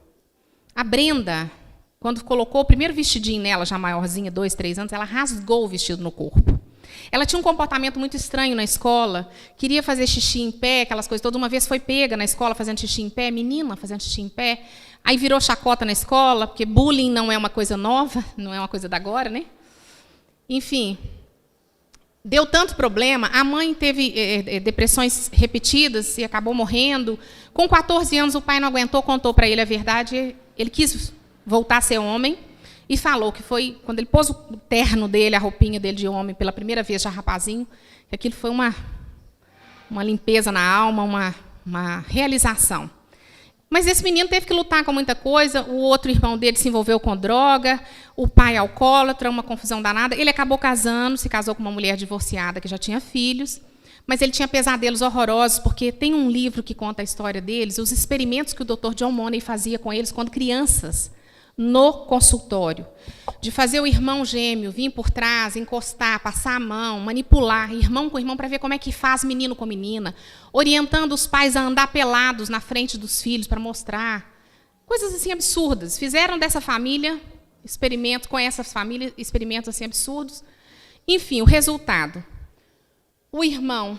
A Brenda, quando colocou o primeiro vestidinho nela, já maiorzinha, 2, 3 anos, ela rasgou o vestido no corpo. Ela tinha um comportamento muito estranho na escola, queria fazer xixi em pé, aquelas coisas. Toda uma vez foi pega na escola fazendo xixi em pé, menina fazendo xixi em pé. Aí virou chacota na escola, porque bullying não é uma coisa nova, não é uma coisa da agora, né? Enfim, deu tanto problema. A mãe teve depressões repetidas e acabou morrendo. Com 14 anos, o pai não aguentou, contou para ele a verdade. Ele quis voltar a ser homem. e falou que foi, quando ele pôs o terno dele, a roupinha dele de homem, pela primeira vez, já rapazinho, que aquilo foi uma limpeza na alma, uma realização. Mas esse menino teve que lutar com muita coisa, o outro irmão dele se envolveu com droga, o pai alcoólatra, uma confusão danada. Ele acabou casando, se casou com uma mulher divorciada que já tinha filhos, mas ele tinha pesadelos horrorosos, porque tem um livro que conta a história deles, os experimentos que o Dr. John Money fazia com eles quando crianças, no consultório, de fazer o irmão gêmeo vir por trás, encostar, passar a mão, manipular, irmão com irmão, para ver como é que faz menino com menina, orientando os pais a andar pelados na frente dos filhos para mostrar. Coisas assim absurdas. Fizeram dessa família experimentos, com essa família, experimentos assim absurdos. Enfim, o resultado. O irmão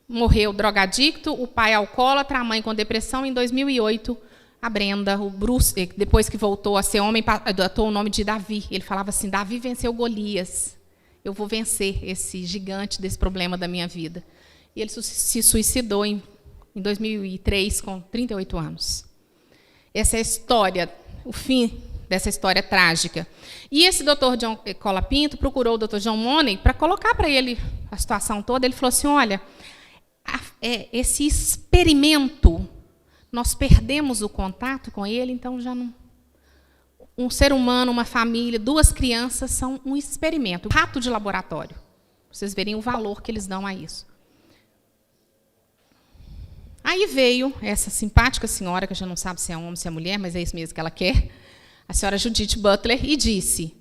morreu drogadicto, o pai alcoólatra, a mãe com depressão. Em 2008, a Brenda, o Bruce, depois que voltou a ser homem, adotou o nome de Davi. Ele falava assim, Davi venceu Golias. Eu vou vencer esse gigante desse problema da minha vida. E ele se suicidou em 2003, com 38 anos. Essa é a história, o fim dessa história trágica. E esse Dr. John Colapinto procurou o Dr. John Money para colocar para ele a situação toda. Ele falou assim, olha, esse experimento, nós perdemos o contato com ele, então já não... Um ser humano, uma família, 2 crianças são um experimento, um rato de laboratório. Vocês verem o valor que eles dão a isso. Aí veio essa simpática senhora, que já não sabe se é homem, se é mulher, mas é isso mesmo que ela quer, a senhora Judith Butler, e disse,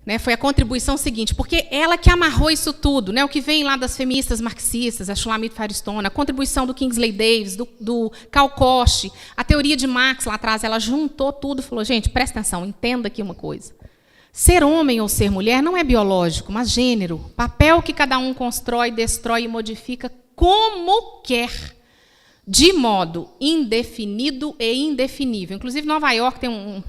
né, foi a contribuição seguinte, porque ela que amarrou isso tudo, né, o que vem lá das feministas marxistas, a Shulamit Firestone, a contribuição do Kingsley Davis, do Karl Koch, a teoria de Marx lá atrás, ela juntou tudo e falou, gente, presta atenção, entenda aqui uma coisa. Ser homem ou ser mulher não é biológico, mas gênero, papel que cada um constrói, destrói e modifica como quer, de modo indefinido e indefinível. Inclusive, Nova York tem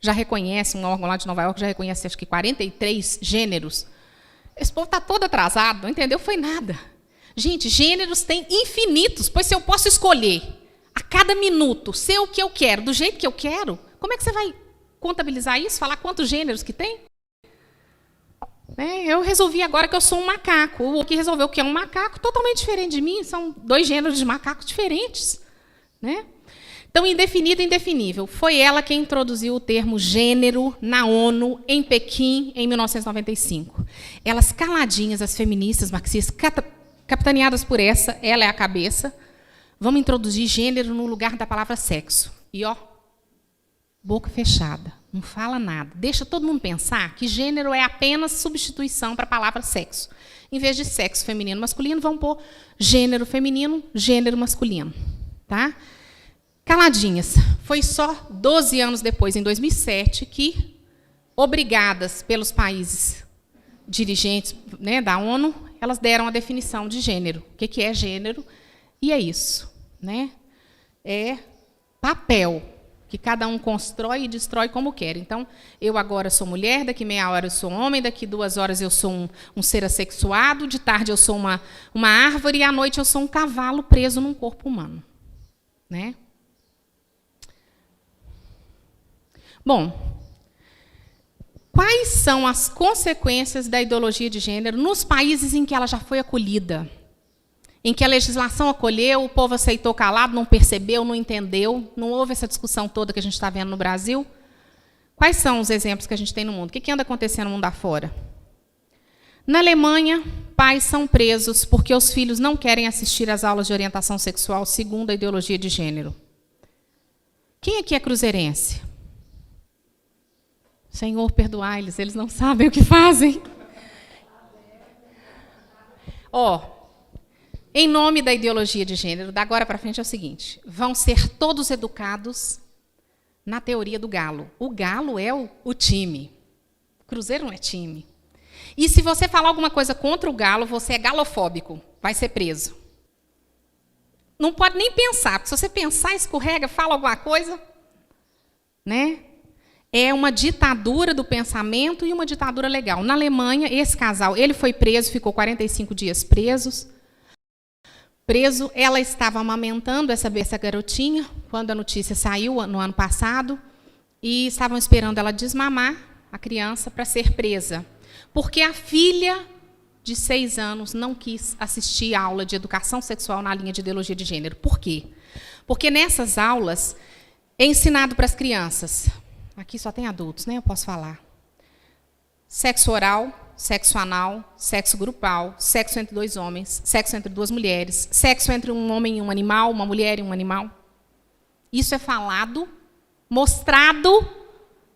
já reconhece, um órgão lá de Nova York já reconhece, acho que 43 gêneros. Esse povo está todo atrasado, não entendeu? Foi nada. Gente, gêneros têm infinitos, pois se eu posso escolher a cada minuto ser o que eu quero, do jeito que eu quero, como é que você vai contabilizar isso? Falar quantos gêneros que tem? Eu resolvi agora que eu sou um macaco. O que resolveu que é um macaco totalmente diferente de mim. São 2 gêneros de macacos diferentes. Né? Então, indefinido e indefinível. Foi ela quem introduziu o termo gênero na ONU, em Pequim, em 1995. Elas caladinhas, as feministas marxistas, capitaneadas por ela é a cabeça, vamos introduzir gênero no lugar da palavra sexo. E, boca fechada, não fala nada. Deixa todo mundo pensar que gênero é apenas substituição para a palavra sexo. Em vez de sexo feminino masculino, vamos pôr gênero feminino, gênero masculino. Tá? Caladinhas. Foi só 12 anos depois, em 2007, que, obrigadas pelos países dirigentes, né, da ONU, elas deram a definição de gênero. O que é gênero? E é isso. Né? É papel que cada um constrói e destrói como quer. Então, eu agora sou mulher, daqui meia hora eu sou homem, daqui 2 horas eu sou um ser assexuado, de tarde eu sou uma árvore e à noite eu sou um cavalo preso num corpo humano. Né? Bom, quais são as consequências da ideologia de gênero nos países em que ela já foi acolhida? Em que a legislação acolheu, o povo aceitou calado, não percebeu, não entendeu, não houve essa discussão toda que a gente está vendo no Brasil? Quais são os exemplos que a gente tem no mundo? O que anda acontecendo no mundo afora? Na Alemanha, pais são presos porque os filhos não querem assistir às aulas de orientação sexual segundo a ideologia de gênero. Quem aqui é cruzeirense? Senhor, perdoai-lhes, eles não sabem o que fazem. Em nome da ideologia de gênero, da agora para frente é o seguinte, vão ser todos educados na teoria do galo. O galo é o time. O Cruzeiro não é time. E se você falar alguma coisa contra o galo, você é galofóbico, vai ser preso. Não pode nem pensar, porque se você pensar, escorrega, fala alguma coisa, né? É uma ditadura do pensamento e uma ditadura legal. Na Alemanha, esse casal, ele foi preso, ficou 45 dias preso, ela estava amamentando essa garotinha, quando a notícia saiu no ano passado, e estavam esperando ela desmamar a criança para ser presa, porque a filha de 6 anos não quis assistir a aula de educação sexual na linha de ideologia de gênero. Por quê? Porque nessas aulas é ensinado para as crianças, aqui só tem adultos, né? Eu posso falar. Sexo oral, sexo anal, sexo grupal, sexo entre 2 homens, sexo entre 2 mulheres, sexo entre um homem e um animal, uma mulher e um animal. Isso é falado, mostrado,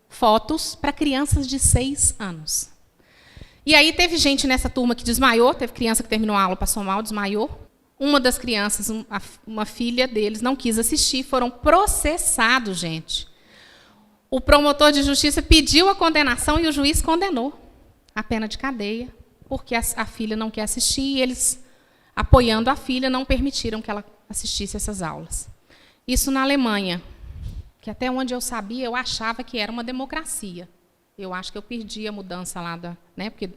fotos para crianças de 6 anos. E aí teve gente nessa turma que desmaiou, teve criança que terminou a aula, passou mal, desmaiou. Uma das crianças, uma filha deles, não quis assistir, foram processados, gente. O promotor de justiça pediu a condenação e o juiz condenou a pena de cadeia, porque a filha não quer assistir e eles, apoiando a filha, não permitiram que ela assistisse essas aulas. Isso na Alemanha, que até onde eu sabia, eu achava que era uma democracia. Eu acho que eu perdi a mudança lá da... Né, porque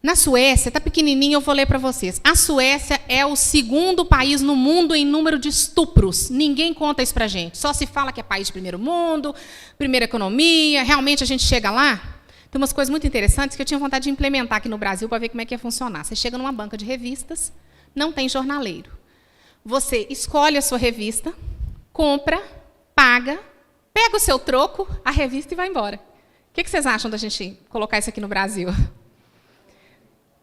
na Suécia, está pequenininho, eu vou ler para vocês. A Suécia é o 2º país no mundo em número de estupros. Ninguém conta isso para a gente. Só se fala que é país de primeiro mundo, primeira economia. Realmente a gente chega lá, tem umas coisas muito interessantes que eu tinha vontade de implementar aqui no Brasil para ver como é que ia funcionar. Você chega numa banca de revistas, não tem jornaleiro. Você escolhe a sua revista, compra, paga, pega o seu troco, a revista e vai embora. O que vocês acham da gente colocar isso aqui no Brasil?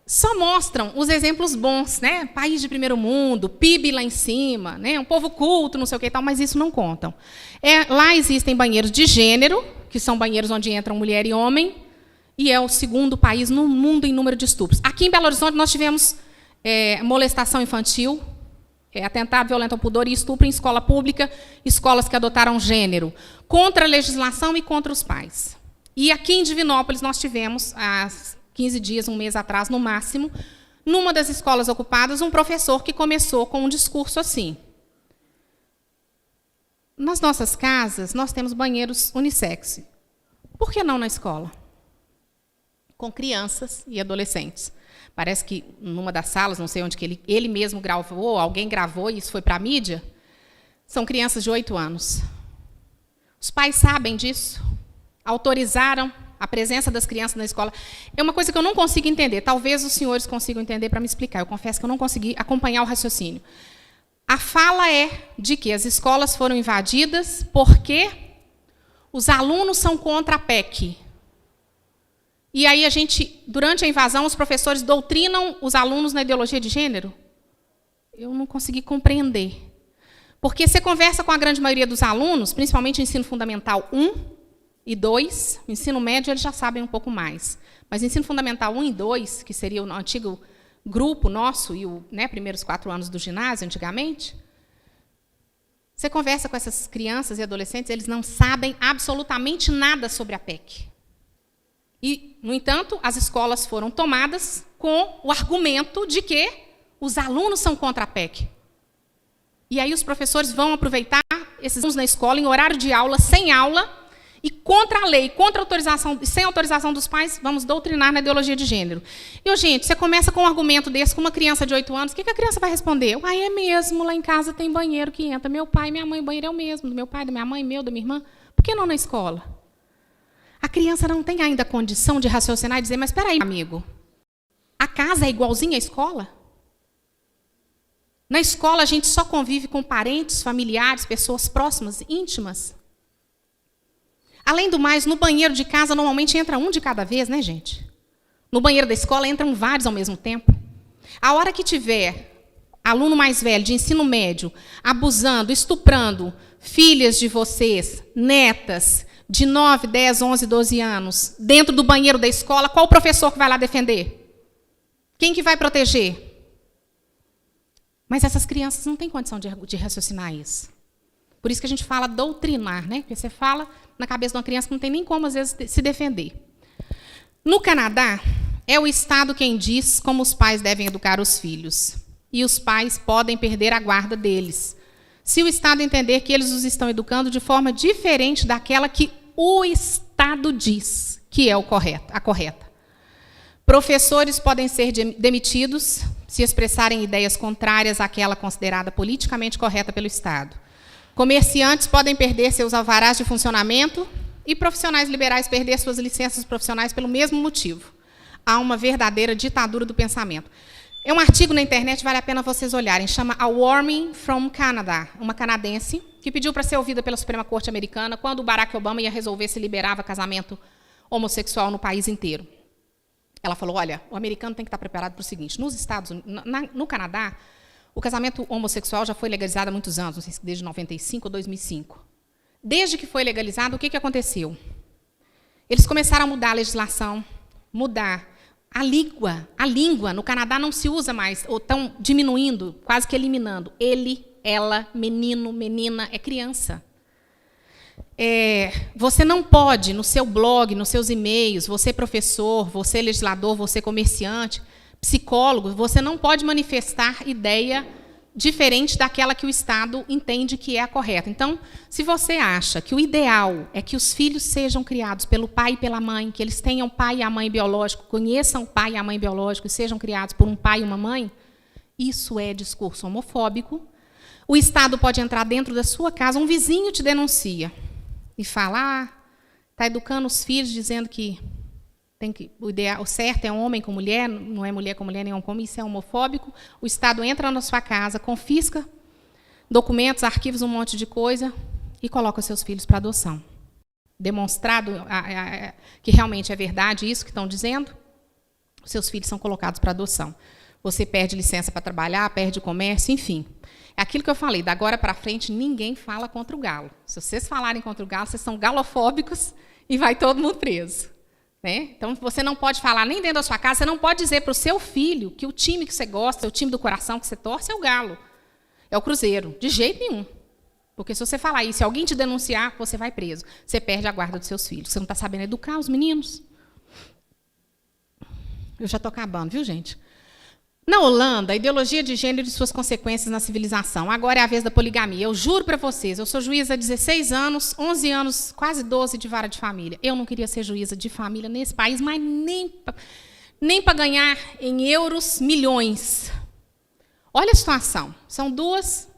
Só mostram os exemplos bons, né? País de primeiro mundo, PIB lá em cima, né? Um povo culto, não sei o que e tal, mas isso não contam. Lá existem banheiros de gênero, que são banheiros onde entram mulher e homem, e é o 2º país no mundo em número de estupros. Aqui em Belo Horizonte nós tivemos molestação infantil, atentado violento ao pudor e estupro em escola pública, escolas que adotaram gênero, contra a legislação e contra os pais. E aqui em Divinópolis nós tivemos, há 15 dias, um mês atrás, no máximo, numa das escolas ocupadas, um professor que começou com um discurso assim. Nas nossas casas, nós temos banheiros unissex. Por que não na escola? Com crianças e adolescentes. Parece que numa das salas, não sei onde que ele mesmo gravou, alguém gravou e isso foi para a mídia, são crianças de 8 anos. Os pais sabem disso, autorizaram a presença das crianças na escola. É uma coisa que eu não consigo entender. Talvez os senhores consigam entender para me explicar. Eu confesso que eu não consegui acompanhar o raciocínio. A fala é de que as escolas foram invadidas porque os alunos são contra a PEC. E aí durante a invasão, os professores doutrinam os alunos na ideologia de gênero? Eu não consegui compreender. Porque você conversa com a grande maioria dos alunos, principalmente ensino fundamental 1 e 2, ensino médio eles já sabem um pouco mais. Mas ensino fundamental 1 e 2, que seria o antigo grupo nosso, e os primeiros 4 anos do ginásio, antigamente, você conversa com essas crianças e adolescentes, eles não sabem absolutamente nada sobre a PEC. E, no entanto, as escolas foram tomadas com o argumento de que os alunos são contra a PEC. E aí os professores vão aproveitar esses alunos na escola, em horário de aula, sem aula, e contra a lei, contra a autorização, sem autorização dos pais, vamos doutrinar na ideologia de gênero. E, gente, você começa com um argumento desse com uma criança de 8 anos, o que a criança vai responder? É mesmo, lá em casa tem banheiro que entra. Meu pai e minha mãe, o banheiro é o mesmo, do meu pai, da minha mãe, meu, da minha irmã. Por que não na escola? A criança não tem ainda condição de raciocinar e dizer, mas espera aí, amigo, a casa é igualzinha à escola? Na escola a gente só convive com parentes, familiares, pessoas próximas, íntimas. Além do mais, no banheiro de casa normalmente entra um de cada vez, né, gente? No banheiro da escola entram vários ao mesmo tempo. A hora que tiver aluno mais velho, de ensino médio, abusando, estuprando filhas de vocês, netas, de 9, 10, 11, 12 anos, dentro do banheiro da escola, qual o professor que vai lá defender? Quem que vai proteger? Mas essas crianças não têm condição de raciocinar isso. Por isso que a gente fala doutrinar, né? Porque você fala na cabeça de uma criança que não tem nem como, às vezes, se defender. No Canadá, é o Estado quem diz como os pais devem educar os filhos. E os pais podem perder a guarda deles, se o Estado entender que eles os estão educando de forma diferente daquela que o Estado diz que é a correta. Professores podem ser demitidos se expressarem ideias contrárias àquela considerada politicamente correta pelo Estado. Comerciantes podem perder seus alvarás de funcionamento e profissionais liberais perder suas licenças profissionais pelo mesmo motivo. Há uma verdadeira ditadura do pensamento. É um artigo na internet, vale a pena vocês olharem, chama A Warning from Canada, uma canadense que pediu para ser ouvida pela Suprema Corte americana quando o Barack Obama ia resolver se liberava casamento homossexual no país inteiro. Ela falou, olha, o americano tem que estar preparado para o seguinte, no Canadá, o casamento homossexual já foi legalizado há muitos anos, não sei se desde 95 ou 2005. Desde que foi legalizado, o que aconteceu? Eles começaram a mudar a legislação, mudar a língua. No Canadá não se usa mais, ou estão diminuindo, quase que eliminando. Ele, ela, menino, menina, é criança. Você não pode, no seu blog, nos seus e-mails, você professor, você legislador, você comerciante, psicólogo, você não pode manifestar ideia diferente daquela que o Estado entende que é a correta. Então, se você acha que o ideal é que os filhos sejam criados pelo pai e pela mãe, que eles tenham pai e a mãe biológico, conheçam o pai e a mãe biológico e sejam criados por um pai e uma mãe, isso é discurso homofóbico. O Estado pode entrar dentro da sua casa, um vizinho te denuncia e fala, está educando os filhos dizendo que o certo é homem com mulher, não é mulher com mulher, nem homem com homem, isso é homofóbico. O Estado entra na sua casa, confisca documentos, arquivos, um monte de coisa e coloca seus filhos para adoção. Demonstrado que realmente é verdade isso que estão dizendo, seus filhos são colocados para adoção. Você perde licença para trabalhar, perde o comércio, enfim. É aquilo que eu falei, da agora para frente ninguém fala contra o galo. Se vocês falarem contra o galo, vocês são galofóbicos e vai todo mundo preso. Né? Então, você não pode falar nem dentro da sua casa, você não pode dizer para o seu filho que o time que você gosta, o time do coração que você torce é o Galo, é o Cruzeiro, de jeito nenhum. Porque se você falar isso, se alguém te denunciar, você vai preso. Você perde a guarda dos seus filhos. Você não está sabendo educar os meninos. Eu já estou acabando, viu, gente? Na Holanda, a ideologia de gênero e suas consequências na civilização. Agora é a vez da poligamia. Eu juro para vocês, eu sou juíza há 16 anos, 11 anos, quase 12 de vara de família. Eu não queria ser juíza de família nesse país, mas nem para ganhar em euros milhões. Olha a situação. São duas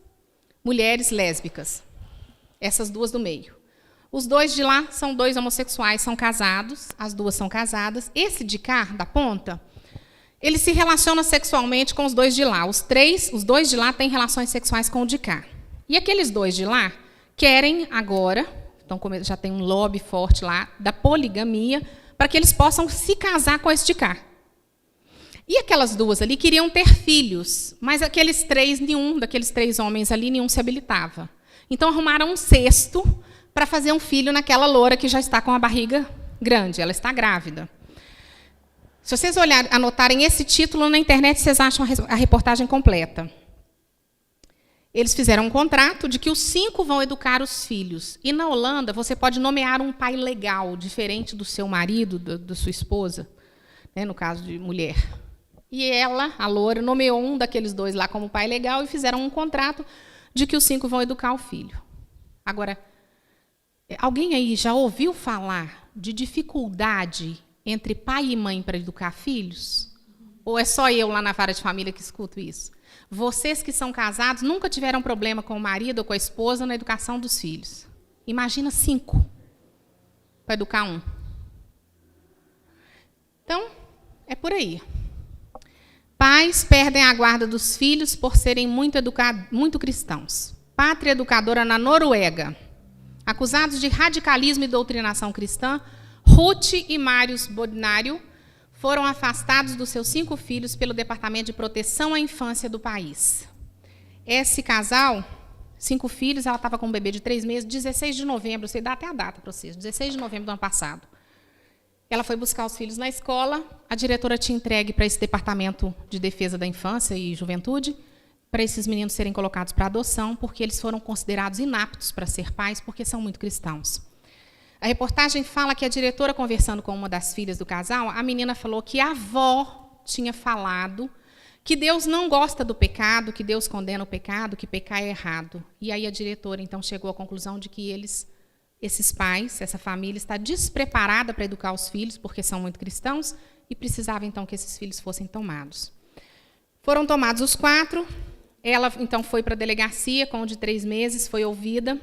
mulheres lésbicas. Essas duas do meio. Os dois de lá são dois homossexuais, são casados. As duas são casadas. Esse de cá, da ponta, ele se relaciona sexualmente com os dois de lá. Os dois de lá têm relações sexuais com o de cá. E aqueles dois de lá querem agora, então já tem um lobby forte lá, da poligamia, para que eles possam se casar com esse de cá. E aquelas duas ali queriam ter filhos, mas aqueles três, nenhum daqueles três homens ali, nenhum se habilitava. Então arrumaram um cesto para fazer um filho naquela loura que já está com a barriga grande, ela está grávida. Se vocês anotarem esse título na internet, vocês acham a reportagem completa. Eles fizeram um contrato de que os 5 vão educar os filhos. E na Holanda, você pode nomear um pai legal, diferente do seu marido, da sua esposa, né, no caso de mulher. E ela, a loura, nomeou um daqueles dois lá como pai legal e fizeram um contrato de que os 5 vão educar o filho. Agora, alguém aí já ouviu falar de dificuldade entre pai e mãe para educar filhos? Ou é só eu lá na vara de família que escuto isso? Vocês que são casados nunca tiveram problema com o marido ou com a esposa na educação dos filhos. Imagina 5 para educar um. Então, é por aí. Pais perdem a guarda dos filhos por serem muito cristãos. Pátria educadora na Noruega. Acusados de radicalismo e doutrinação cristã, Ruth e Marius Bodnário foram afastados dos seus 5 filhos pelo Departamento de Proteção à Infância do país. Esse casal, 5 filhos, ela estava com um bebê de 3 meses, 16 de novembro, você dá até a data para vocês, 16 de novembro do ano passado. Ela foi buscar os filhos na escola, a diretora tinha entregue para esse Departamento de Defesa da Infância e Juventude, para esses meninos serem colocados para adoção, porque eles foram considerados inaptos para ser pais, porque são muito cristãos. A reportagem fala que a diretora, conversando com uma das filhas do casal, a menina falou que a avó tinha falado que Deus não gosta do pecado, que Deus condena o pecado, que pecar é errado. E aí a diretora, então, chegou à conclusão de que esses pais, essa família, está despreparada para educar os filhos, porque são muito cristãos, e precisava, então, que esses filhos fossem tomados. Foram tomados os 4, Ela, então, foi para a delegacia com o de 3 meses, foi ouvida,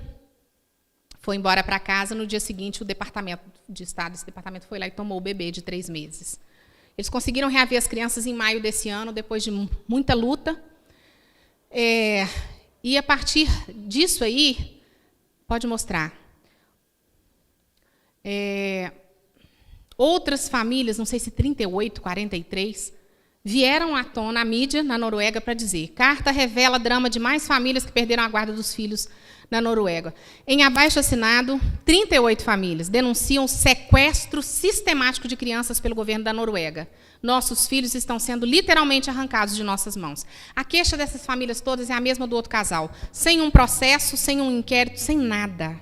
foi embora para casa. No dia seguinte, o Departamento de Estado, esse departamento foi lá e tomou o bebê de 3 meses. Eles conseguiram reaver as crianças em maio desse ano, depois de muita luta. E, a partir disso aí, pode mostrar, outras famílias, não sei se 38, 43, vieram à tona, à mídia, na Noruega, para dizer: carta revela drama de mais famílias que perderam a guarda dos filhos na Noruega. Em abaixo-assinado, 38 famílias denunciam sequestro sistemático de crianças pelo governo da Noruega. Nossos filhos estão sendo literalmente arrancados de nossas mãos. A queixa dessas famílias todas é a mesma do outro casal. Sem um processo, sem um inquérito, sem nada.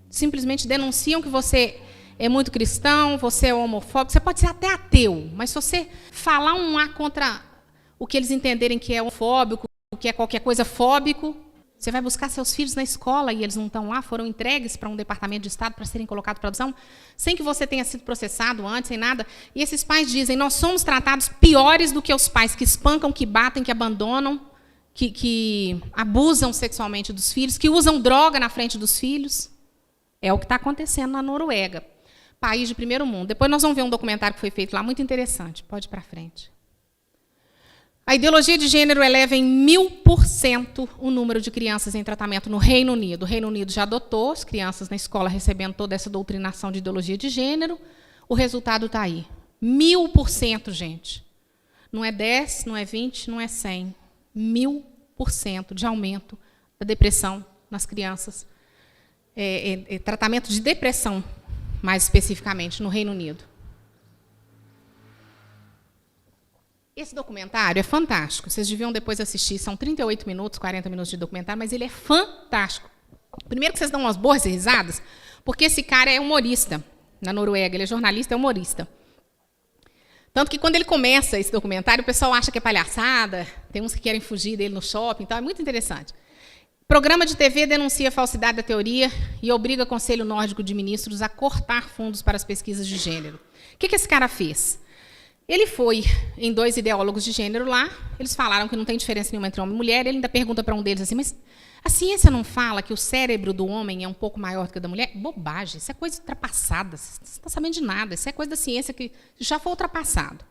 Simplesmente denunciam que você é muito cristão, você é homofóbico, você pode ser até ateu, mas se você falar um A contra o que eles entenderem que é homofóbico, o que é qualquer coisa fóbico, você vai buscar seus filhos na escola e eles não estão lá, foram entregues para um departamento de Estado para serem colocados para adoção, sem que você tenha sido processado antes, sem nada. E esses pais dizem: nós somos tratados piores do que os pais que espancam, que batem, que abandonam, que abusam sexualmente dos filhos, que usam droga na frente dos filhos. É o que está acontecendo na Noruega, país de primeiro mundo. Depois nós vamos ver um documentário que foi feito lá, muito interessante. Pode ir para frente. A ideologia de gênero eleva em 1000% o número de crianças em tratamento no Reino Unido. O Reino Unido já adotou as crianças na escola recebendo toda essa doutrinação de ideologia de gênero. O resultado está aí. 1000%, gente. Não é 10, não é 20, não é 100. 1000% de aumento da depressão nas crianças. Tratamento de depressão, mais especificamente, no Reino Unido. Esse documentário é fantástico. Vocês deviam depois assistir. São 38 minutos, 40 minutos de documentário, mas ele é fantástico. Primeiro que vocês dão umas boas risadas, porque esse cara é humorista na Noruega. Ele é jornalista, é humorista. Tanto que, quando ele começa esse documentário, o pessoal acha que é palhaçada, tem uns que querem fugir dele no shopping, então é muito interessante. Programa de TV denuncia a falsidade da teoria e obriga o Conselho Nórdico de Ministros a cortar fundos para as pesquisas de gênero. O que esse cara fez? Ele foi em 2 ideólogos de gênero lá, eles falaram que não tem diferença nenhuma entre homem e mulher, ele ainda pergunta para um deles assim: mas a ciência não fala que o cérebro do homem é um pouco maior do que o da mulher? Bobagem, isso é coisa ultrapassada, você não está sabendo de nada, isso é coisa da ciência que já foi ultrapassado.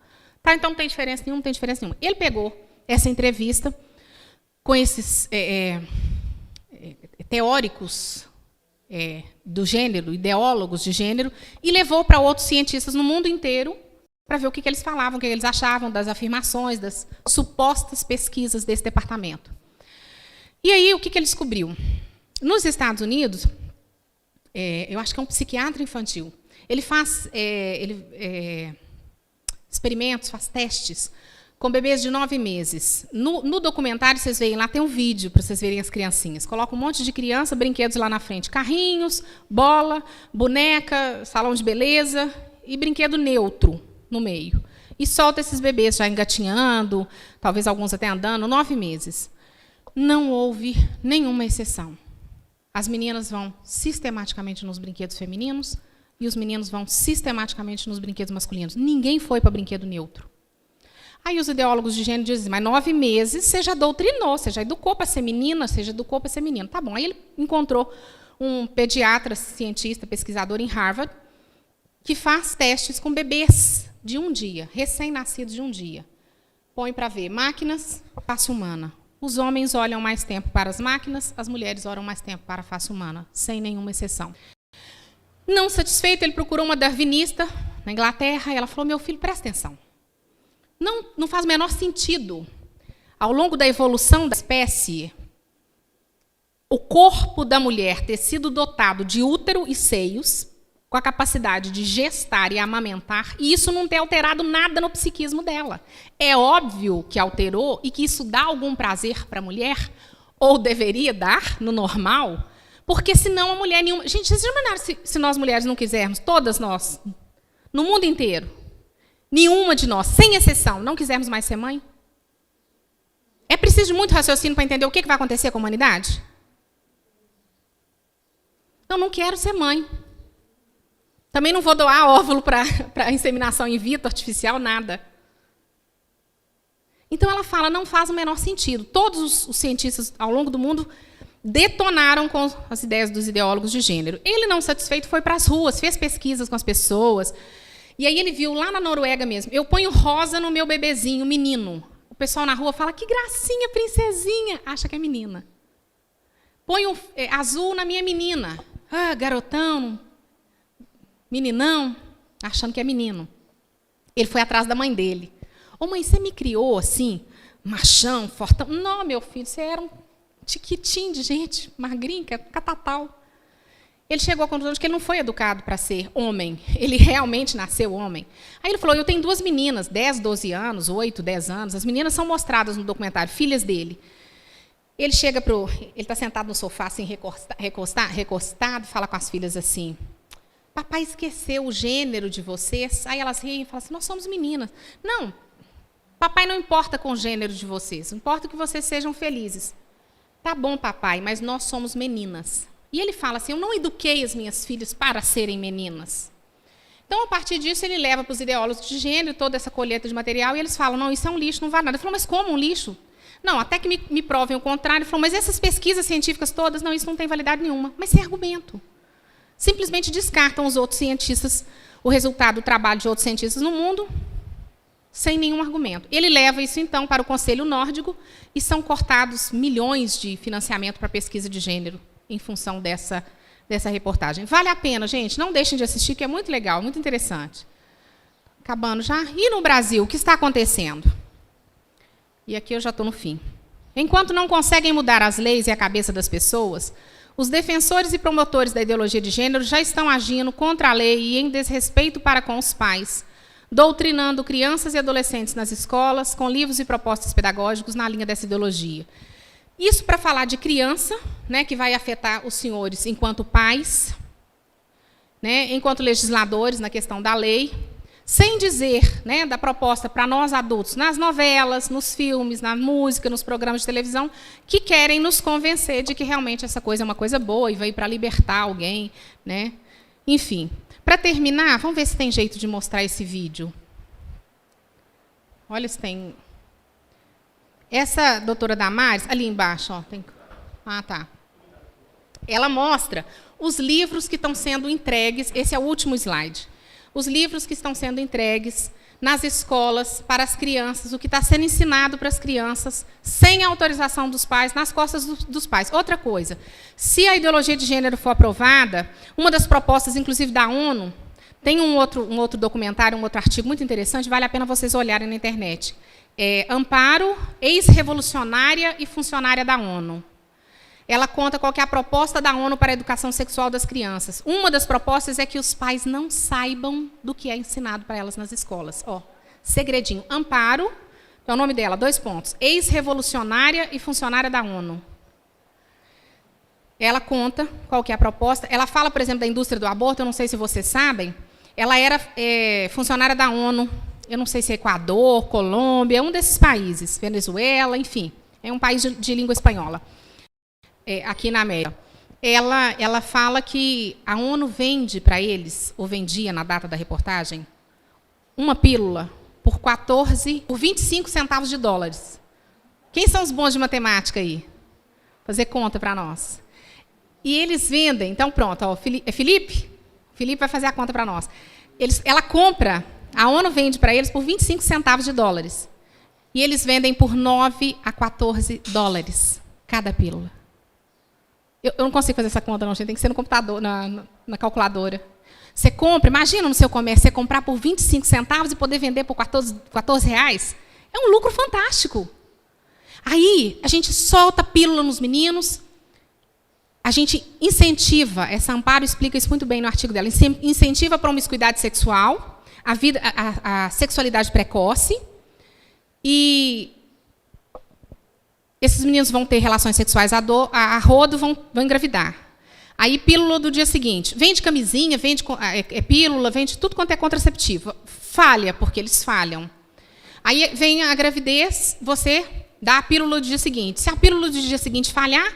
Tá, então não tem diferença nenhuma, não tem diferença nenhuma. Ele pegou essa entrevista com esses teóricos do gênero, ideólogos de gênero, e levou para outros cientistas no mundo inteiro para ver o que eles falavam, o que eles achavam das afirmações, das supostas pesquisas desse departamento. E aí, o que ele descobriu? Nos Estados Unidos, eu acho que é um psiquiatra infantil, ele faz experimentos, faz testes com bebês de 9 meses. No documentário, vocês veem lá, tem um vídeo para vocês verem as criancinhas. Coloca um monte de criança, brinquedos lá na frente. Carrinhos, bola, boneca, salão de beleza e brinquedo neutro no meio. E solta esses bebês já engatinhando, talvez alguns até andando, 9 meses. Não houve nenhuma exceção. As meninas vão sistematicamente nos brinquedos femininos e os meninos vão sistematicamente nos brinquedos masculinos. Ninguém foi para brinquedo neutro. Aí os ideólogos de gênero dizem: mas 9 meses você já doutrinou, você já educou para ser menina, você já educou para ser menino. Tá bom. Aí ele encontrou um pediatra, cientista, pesquisador em Harvard, que faz testes com bebês de 1 dia, recém-nascidos de 1 dia. Põe para ver máquinas, face humana. Os homens olham mais tempo para as máquinas, as mulheres olham mais tempo para a face humana, sem nenhuma exceção. Não satisfeito, ele procurou uma darwinista na Inglaterra e ela falou: meu filho, presta atenção. Não faz o menor sentido, ao longo da evolução da espécie, o corpo da mulher ter sido dotado de útero e seios, com a capacidade de gestar e amamentar, e isso não ter alterado nada no psiquismo dela. É óbvio que alterou e que isso dá algum prazer para a mulher, ou deveria dar, no normal, porque senão a mulher nenhuma... Gente, vocês já imaginaram se nós mulheres não quisermos, todas nós, no mundo inteiro, nenhuma de nós, sem exceção, não quisermos mais ser mãe? É preciso de muito raciocínio para entender o que vai acontecer com a humanidade? Eu não quero ser mãe. Também não vou doar óvulo para inseminação in vitro, artificial, nada. Então, ela fala, não faz o menor sentido. Todos os cientistas ao longo do mundo detonaram com as ideias dos ideólogos de gênero. Ele, não satisfeito, foi para as ruas, fez pesquisas com as pessoas. E aí ele viu, lá na Noruega mesmo, eu ponho rosa no meu bebezinho, menino. O pessoal na rua fala, que gracinha, princesinha. Acha que é menina. Ponho azul na minha menina. Ah, garotão, meninão, achando que é menino. Ele foi atrás da mãe dele. Ô, mãe, você me criou assim, machão, fortão? Não, meu filho, você era um tiquitinho de gente, magrinho, catatal. Ele chegou à conclusão de que ele não foi educado para ser homem. Ele realmente nasceu homem. Aí ele falou, eu tenho 2 meninas, 10, 12 anos, 8, 10 anos. As meninas são mostradas no documentário, filhas dele. Ele chega ele está sentado no sofá, assim, recostado, fala com as filhas assim, papai esqueceu o gênero de vocês? Aí elas riem e falam assim, nós somos meninas. Não, papai não importa com o gênero de vocês, importa que vocês sejam felizes. Tá bom, papai, mas nós somos meninas. E ele fala assim, eu não eduquei as minhas filhas para serem meninas. Então, a partir disso, ele leva para os ideólogos de gênero toda essa colheita de material e eles falam, não, isso é um lixo, não vale nada. Ele falou, mas como um lixo? Não, até que me provem o contrário. Ele falou, mas essas pesquisas científicas todas, não, isso não tem validade nenhuma. Mas sem argumento. Simplesmente descartam os outros cientistas, o resultado do trabalho de outros cientistas no mundo, sem nenhum argumento. Ele leva isso, então, para o Conselho Nórdico e são cortados milhões de financiamento para pesquisa de gênero em função dessa reportagem. Vale a pena, gente, não deixem de assistir, que é muito legal, muito interessante. Acabando já. E no Brasil, o que está acontecendo? E aqui eu já estou no fim. Enquanto não conseguem mudar as leis e a cabeça das pessoas, os defensores e promotores da ideologia de gênero já estão agindo contra a lei e em desrespeito para com os pais, doutrinando crianças e adolescentes nas escolas, com livros e propostas pedagógicos na linha dessa ideologia. Isso para falar de criança, né, que vai afetar os senhores enquanto pais, né, enquanto legisladores na questão da lei, sem dizer, né, da proposta para nós adultos, nas novelas, nos filmes, na música, nos programas de televisão, que querem nos convencer de que realmente essa coisa é uma coisa boa e veio para libertar alguém, né? Enfim, para terminar, vamos ver se tem jeito de mostrar esse vídeo. Olha se tem... Essa doutora Damares, ali embaixo, ó, tem... Ah, tá. Ela mostra os livros que estão sendo entregues, esse é o último slide, os livros que estão sendo entregues nas escolas para as crianças, o que está sendo ensinado para as crianças, sem a autorização dos pais, nas costas dos pais. Outra coisa, se a ideologia de gênero for aprovada, uma das propostas, inclusive da ONU, tem um outro documentário, um outro artigo muito interessante, vale a pena vocês olharem na internet. Amparo, ex-revolucionária e funcionária da ONU. Ela conta qual que é a proposta da ONU para a educação sexual das crianças. Uma das propostas é que os pais não saibam do que é ensinado para elas nas escolas. Ó, segredinho. Amparo, é o nome dela, 2 pontos. Ex-revolucionária e funcionária da ONU. Ela conta qual que é a proposta. Ela fala, por exemplo, da indústria do aborto, eu não sei se vocês sabem. Ela era funcionária da ONU, eu não sei se é Equador, Colômbia, um desses países, Venezuela, enfim. É um país de língua espanhola. Aqui na América. Ela fala que a ONU vende para eles, ou vendia na data da reportagem, uma pílula por 25 centavos de dólares. Quem são os bons de matemática aí? Fazer conta para nós. E eles vendem, então pronto, ó, Felipe? Felipe vai fazer a conta para nós. Ela compra, a ONU vende para eles por 25 centavos de dólares. E eles vendem por 9 a 14 dólares cada pílula. Eu não consigo fazer essa conta, não, gente. Tem que ser no computador, na calculadora. Você compra, imagina no seu comércio, você comprar por 25 centavos e poder vender por 14 reais. É um lucro fantástico. Aí, a gente solta a pílula nos meninos, a gente incentiva, essa Amparo explica isso muito bem no artigo dela, incentiva a promiscuidade sexual, a sexualidade precoce, e esses meninos vão ter relações sexuais a rodo, vão engravidar. Aí, pílula do dia seguinte. Vende camisinha, vende pílula, vende tudo quanto é contraceptivo. Falha, porque eles falham. Aí vem a gravidez, você dá a pílula do dia seguinte. Se a pílula do dia seguinte falhar,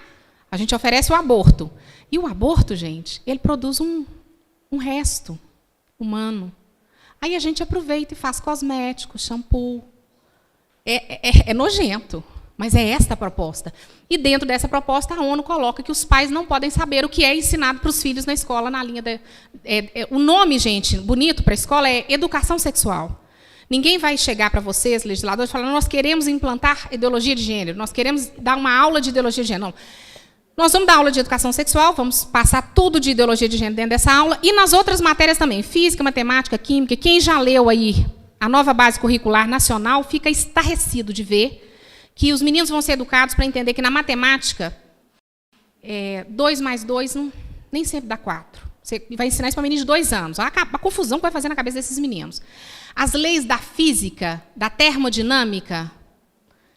a gente oferece o aborto. E o aborto, gente, ele produz um resto humano. Aí a gente aproveita e faz cosméticos, shampoo. É nojento, mas é esta a proposta. E dentro dessa proposta, a ONU coloca que os pais não podem saber o que é ensinado para os filhos na escola, na linha da... o nome, gente, bonito para a escola é educação sexual. Ninguém vai chegar para vocês, legisladores, falando nós queremos implantar ideologia de gênero, nós queremos dar uma aula de ideologia de gênero. Não. Nós vamos dar aula de educação sexual, vamos passar tudo de ideologia de gênero dentro dessa aula, e nas outras matérias também, física, matemática, química. Quem já leu aí a nova base curricular nacional fica estarrecido de ver que os meninos vão ser educados para entender que na matemática, 2 mais 2 nem sempre dá 4. Você vai ensinar isso para meninos de 2 anos. A confusão que vai fazer na cabeça desses meninos. As leis da física, da termodinâmica,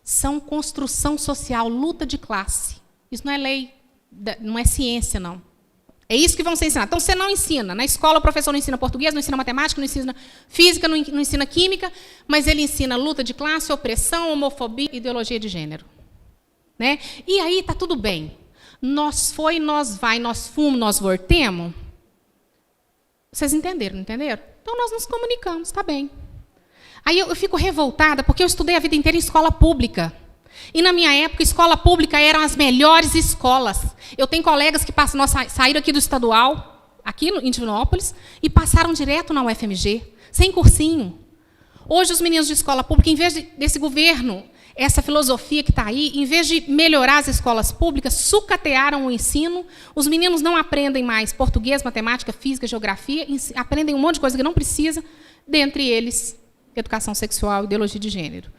são construção social, luta de classe. Isso não é lei, não é ciência, não. É isso que vão ser ensinados. Então, você não ensina. Na escola, o professor não ensina português, não ensina matemática, não ensina física, não ensina química, mas ele ensina luta de classe, opressão, homofobia, ideologia de gênero. Né? E aí está tudo bem. Nós foi, nós vai, nós fomos, nós voltemos. Vocês entenderam, não entenderam? Então, nós nos comunicamos, está bem. Aí eu fico revoltada, porque eu estudei a vida inteira em escola pública. E, na minha época, escola pública eram as melhores escolas. Eu tenho colegas que saíram aqui do estadual, aqui em Divinópolis, e passaram direto na UFMG, sem cursinho. Hoje, os meninos de escola pública, em vez desse governo, essa filosofia que está aí, em vez de melhorar as escolas públicas, sucatearam o ensino. Os meninos não aprendem mais português, matemática, física, geografia, aprendem um monte de coisa que não precisa, dentre eles, educação sexual e ideologia de gênero.